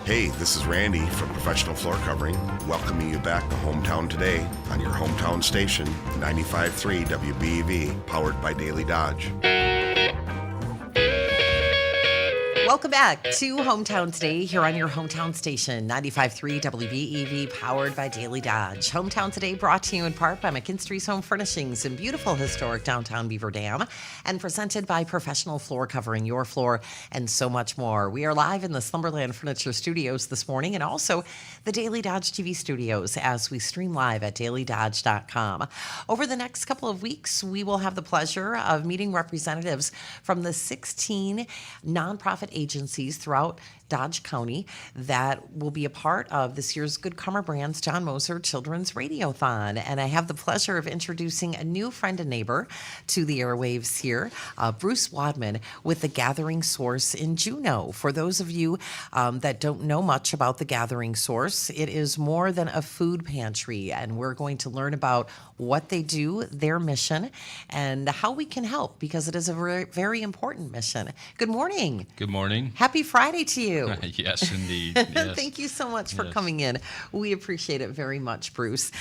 Hey, this is Randy from Professional Floor Covering, welcoming you back to Hometown Today on your hometown station, 95.3 WBEV, powered by Daily Dodge. Welcome back to Hometown Today here on your hometown station, 95.3 WBEV, powered by Daily Dodge. Hometown Today brought to you in part by McKinstry's Home Furnishings in beautiful historic downtown Beaver Dam and presented by Professional Floor Covering, your floor, and so much more. We are live in the Slumberland Furniture Studios this morning and also the Daily Dodge TV studios as we stream live at dailydodge.com. Over the next couple of weeks, we will have the pleasure of meeting representatives from the 16 nonprofit agencies throughout Dodge County that will be a part of this year's Good Karma Brands John Moser Children's Radiothon. And I have the pleasure of introducing a new friend and neighbor to the airwaves here, Bruce Wadman with The Gathering Source in Juneau. For those of you that don't know much about The Gathering Source, it is more than a food pantry, and we're going to learn about what they do, their mission, and how we can help, because it is a very, very important mission. Good morning. Good morning. Happy Friday to you. Yes, indeed. Yes. Thank you so much for Yes. coming in. We appreciate it very much, Bruce.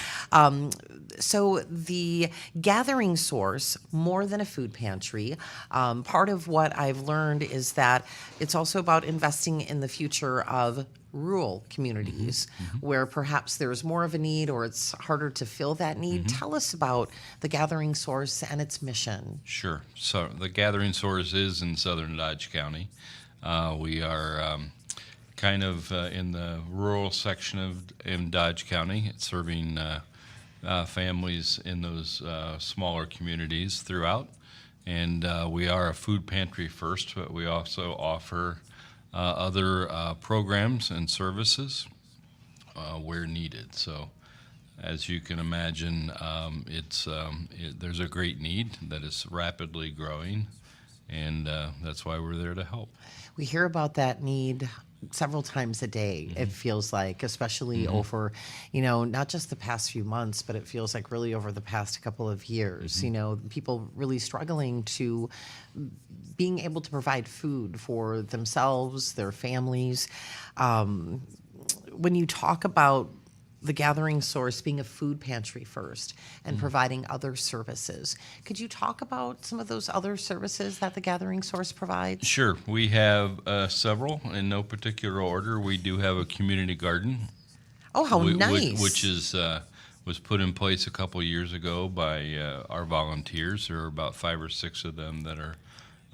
So the Gathering Source, more than a food pantry, part of what I've learned is that it's also about investing in the future of rural communities where perhaps there's more of a need or it's harder to fill that need. Tell us about the Gathering Source and its mission. Sure. So the Gathering Source is in southern Dodge County. We are kind of in the rural section in Dodge County, serving families in those smaller communities throughout. And we are a food pantry first, but we also offer other programs and services where needed. So as you can imagine, there's a great need that is rapidly growing, and that's why we're there to help. We hear about that need several times a day, it feels like, especially over, not just the past few months, but it feels like really over the past couple of years, people really struggling to being able to provide food for themselves, their families. When you talk about the Gathering Source being a food pantry first and providing other services, could you talk about some of those other services that the Gathering Source provides? Sure. We have several in no particular order. We do have a community garden. Oh, how nice. Which is was put in place a couple years ago by our volunteers. There are about 5 or 6 of them that are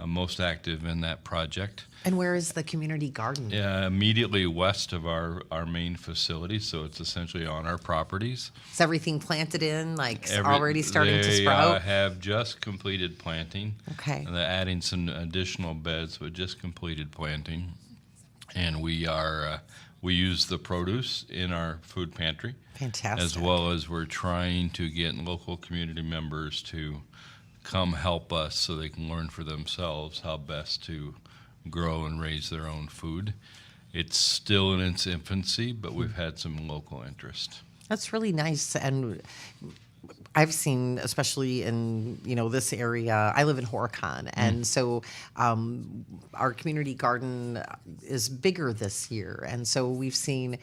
most active in that project. And where is the community garden? Immediately west of our main facility, so it's essentially on our properties. Is everything planted in, already starting to sprout? They have just completed planting. Okay. And they're adding some additional beds, but just completed planting. And we use the produce in our food pantry. Fantastic. As well as we're trying to get local community members to come help us so they can learn for themselves how best to grow and raise their own food. It's still in its infancy, but we've had some local interest. That's really nice. And I've seen, especially in this area, I live in Horicon, and so our community garden is bigger this year, and so we've seen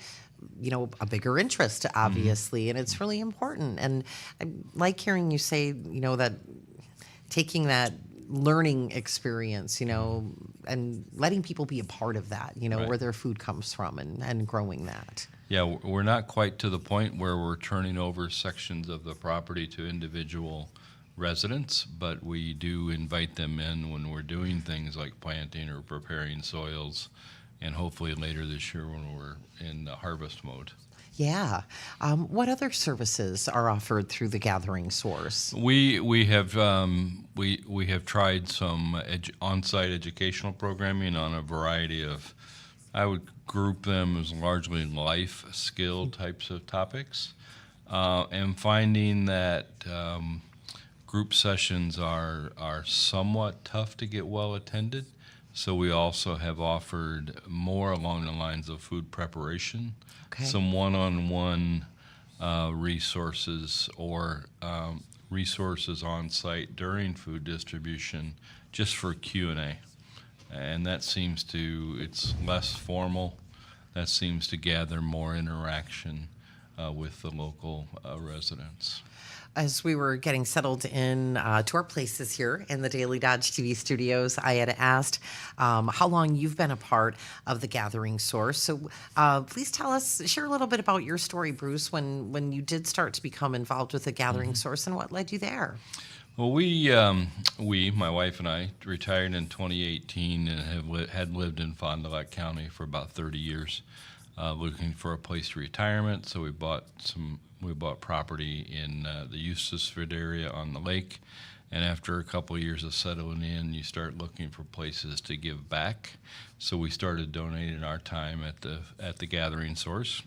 a bigger interest, obviously, and it's really important. And I like hearing you say, that taking that learning experience, and letting people be a part of that, Right. where their food comes from and growing that. Yeah, we're not quite to the point where we're turning over sections of the property to individual residents, but we do invite them in when we're doing things like planting or preparing soils, and hopefully later this year when we're in the harvest mode. Yeah. What other services are offered through the Gathering Source? We have tried some on-site educational programming on a variety of, I would group them as largely life skill types of topics, and finding that group sessions are somewhat tough to get well attended. So we also have offered more along the lines of food preparation, some one-on-one resources or resources on site during food distribution just for Q&A. And that seems it's less formal. That seems to gather more interaction with the local residents. As we were getting settled in to our places here in the Daily Dodge TV studios, I had asked how long you've been a part of the Gathering Source. So please share a little bit about your story, Bruce, when you did start to become involved with the Gathering Source and what led you there. Well, my wife and I, retired in 2018 and had lived in Fond du Lac County for about 30 years, looking for a place to retirement. So we bought property in the Eustisford area on the lake, and after a couple of years of settling in, you start looking for places to give back. So we started donating our time at the Gathering Source,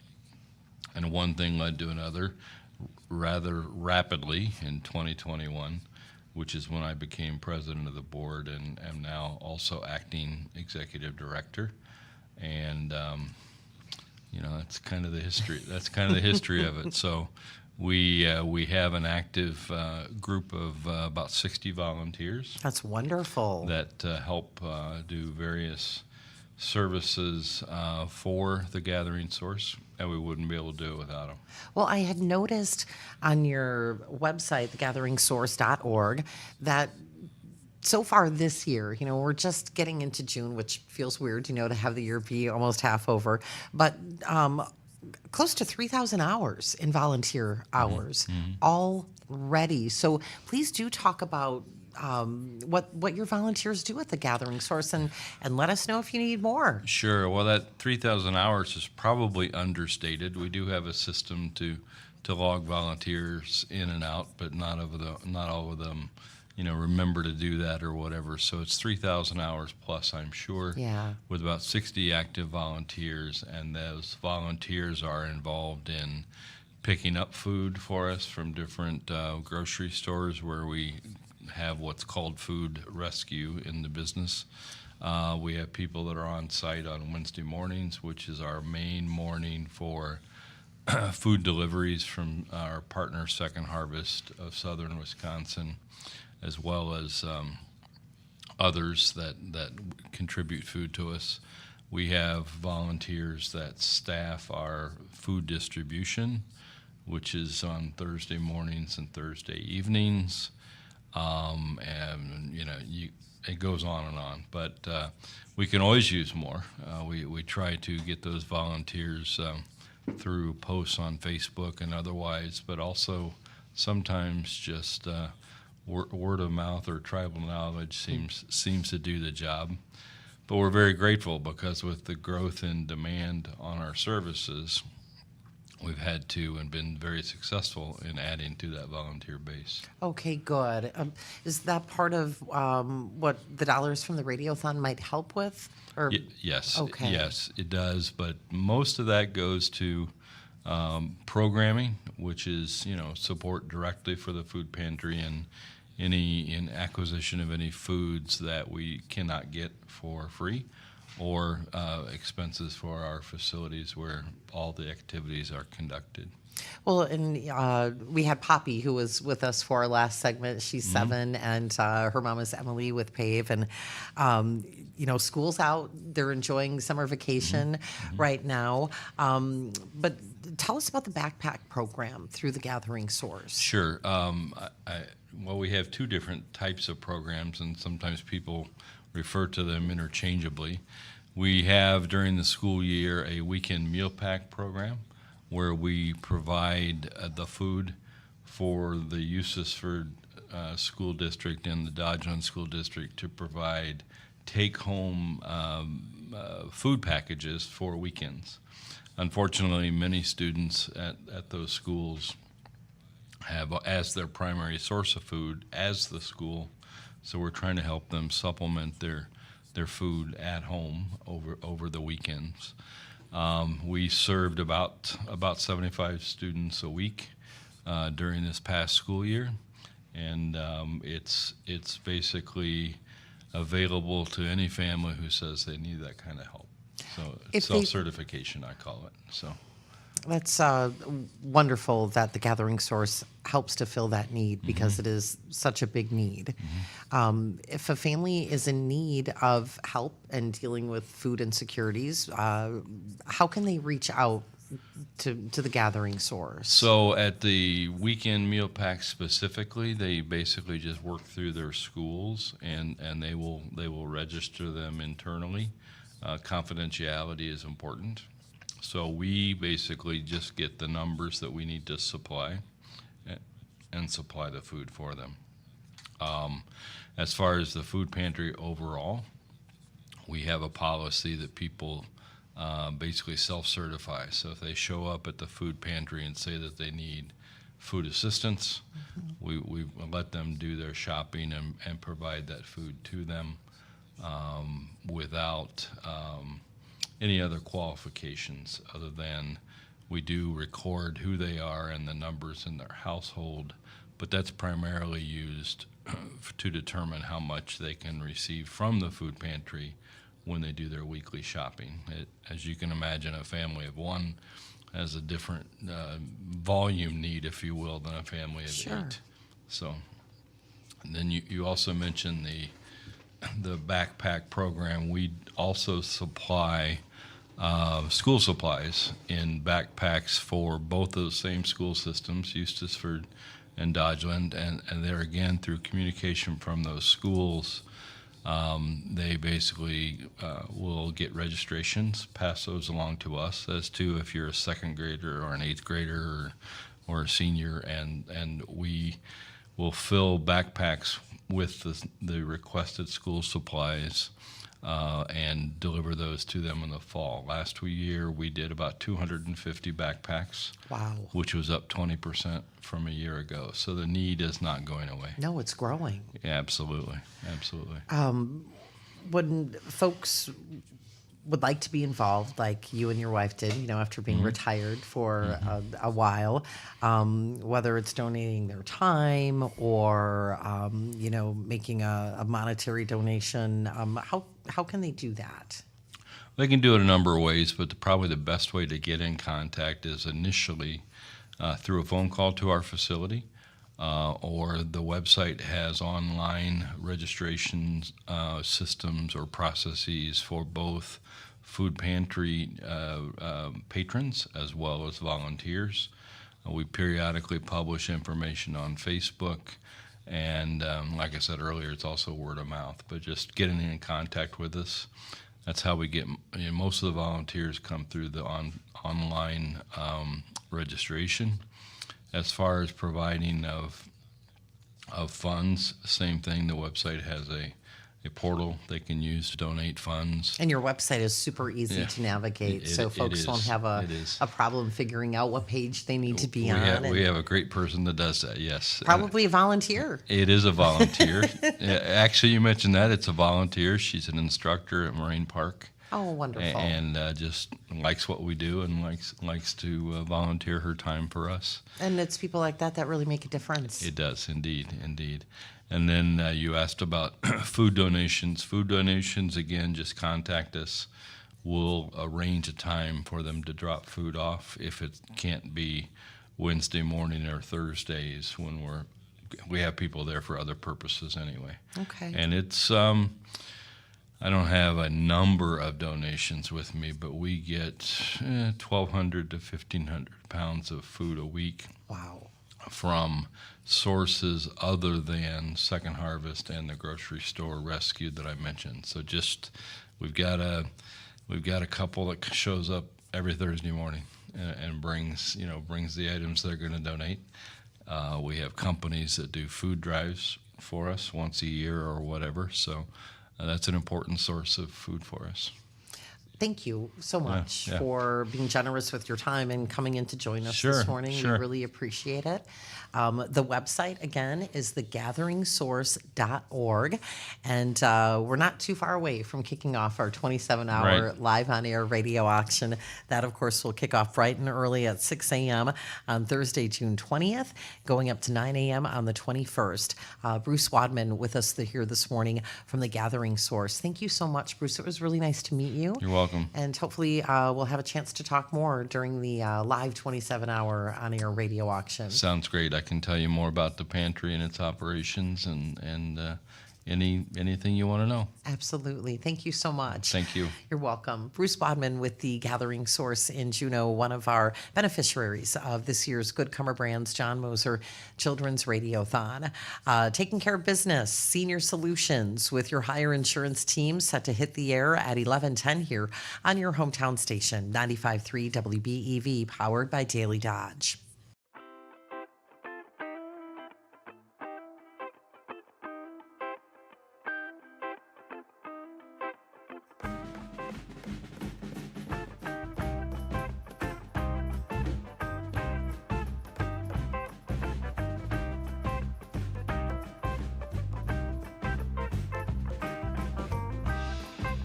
and one thing led to another rather rapidly in 2021, which is when I became president of the board and am now also acting executive director. And that's kind of the history. That's kind of the history of it. So we have an active group of about 60 volunteers. That's wonderful. That help do various services for the Gathering Source, and we wouldn't be able to do it without them. Well, I had noticed on your website, thegatheringsource.org, that so far this year, we're just getting into June, which feels weird, to have the year be almost half over, but close to 3,000 hours in volunteer hours already. So please do talk about what your volunteers do at the Gathering Source, and let us know if you need more. Sure. Well, that 3,000 hours is probably understated. We do have a system to log volunteers in and out, but not all of them remember to do that or whatever. So it's 3,000 hours plus, I'm sure, with about 60 active volunteers, and those volunteers are involved in picking up food for us from different grocery stores where we have what's called food rescue in the business. We have people that are on site on Wednesday mornings, which is our main morning for food deliveries from our partner Second Harvest of Southern Wisconsin, as well as others that contribute food to us. We have volunteers that staff our food distribution, which is on Thursday mornings and Thursday evenings. And, it goes on and on. But we can always use more. We try to get those volunteers through posts on Facebook and otherwise, but also sometimes just word of mouth or tribal knowledge seems to do the job. But we're very grateful because with the growth in demand on our services, we've had to and been very successful in adding to that volunteer base. Okay, good. Is that part of what the dollars from the Radiothon might help with? Or Yes. Okay. Yes, it does. But most of that goes to programming, which is support directly for the food pantry and in acquisition of any foods that we cannot get for free, or expenses for our facilities where all the activities are conducted. Well, and we had Poppy, who was with us for our last segment. She's 7, and her mom is Emily with PAVE. And, school's out. They're enjoying summer vacation right now. But tell us about the backpack program through the Gathering Source. Sure. Well, we have 2 different types of programs, and sometimes people refer to them interchangeably. We have, during the school year, a weekend meal pack program where we provide the food for the Eustisford School District and the Dodgeland School District to provide take-home food packages for weekends. Unfortunately, many students at those schools have as their primary source of food as the school, so we're trying to help them supplement their food at home over the weekends. We served about 75 students a week during this past school year, and it's basically available to any family who says they need that kind of help. So self-certification, I call it. So That's wonderful that the Gathering Source helps to fill that need because it is such a big need. If a family is in need of help and dealing with food insecurities, how can they reach out to the Gathering Source? So at the weekend meal pack specifically, they basically just work through their schools and they will register them internally. Confidentiality is important. So we basically just get the numbers that we need to supply and supply the food for them. As far as the food pantry overall, we have a policy that people basically self-certify. So if they show up at the food pantry and say that they need food assistance, we let them do their shopping and provide that food to them without any other qualifications other than we do record who they are and the numbers in their household, but that's primarily used to determine how much they can receive from the food pantry when they do their weekly shopping. As you can imagine, a family of one has a different volume need, if you will, than a family of 8. So, and then you also mentioned the backpack program. We also supply school supplies in backpacks for both those same school systems, Eustisford and Dodgeland, and there again, through communication from those schools, they basically will get registrations, pass those along to us as to if you're a 2nd grader or an 8th grader or a senior, and we will fill backpacks with the requested school supplies and deliver those to them in the fall. Last year, we did about 250 backpacks. Wow. Which was up 20% from a year ago. So the need is not going away. No, it's growing. Yeah, absolutely. Absolutely. When folks would like to be involved, like you and your wife did, after being retired for a while, whether it's donating their time or, making a monetary donation, how can they do that? They can do it a number of ways, but probably the best way to get in contact is initially through a phone call to our facility, or the website has online registration systems or processes for both food pantry patrons as well as volunteers. We periodically publish information on Facebook, and like I said earlier, it's also word of mouth, but just getting in contact with us. That's how we get, most of the volunteers come through the online registration. As far as providing of funds, same thing. The website has a portal they can use to donate funds. And your website is super easy to navigate, so folks won't have a problem figuring out what page they need to be on. We have a great person that does that, yes. Probably a volunteer. It is a volunteer. Actually, you mentioned that. It's a volunteer. She's an instructor at Moraine Park. Oh, wonderful. And just likes what we do and likes to volunteer her time for us. And it's people like that really make a difference. It does, indeed. And then you asked about food donations. Food donations, again, just contact us. We'll arrange a time for them to drop food off if it can't be Wednesday morning or Thursdays when we have people there for other purposes anyway. Okay. And it's, I don't have a number of donations with me, but we get 1,200 to 1,500 pounds of food a week. Wow. From sources other than Second Harvest and the grocery store rescue that I mentioned. So just we've got a couple that shows up every Thursday morning and brings the items they're going to donate. We have companies that do food drives for us once a year or whatever. So that's an important source of food for us. Thank you so much for being generous with your time and coming in to join us this morning. Sure. We really appreciate it. The website, again, is thegatheringsource.org. And we're not too far away from kicking off our 27-hour live on-air radio auction. That, of course, will kick off bright and early at 6 a.m. on Thursday, June 20th, going up to 9 a.m. on the 21st. Bruce Wadman with us here this morning from The Gathering Source. Thank you so much, Bruce. It was really nice to meet you. You're welcome. And hopefully we'll have a chance to talk more during the live 27-hour on-air radio auction. Sounds great. I can tell you more about the pantry and its operations and anything you want to know. Absolutely. Thank you so much. Thank you. You're welcome. Bruce Bodman with The Gathering Source in Juneau, one of our beneficiaries of this year's Good Comer Brands John Moser Children's Radiothon. Taking care of business, senior solutions with your higher insurance team set to hit the air at 11:10 here on your hometown station, 95.3 WBEV, powered by Daily Dodge.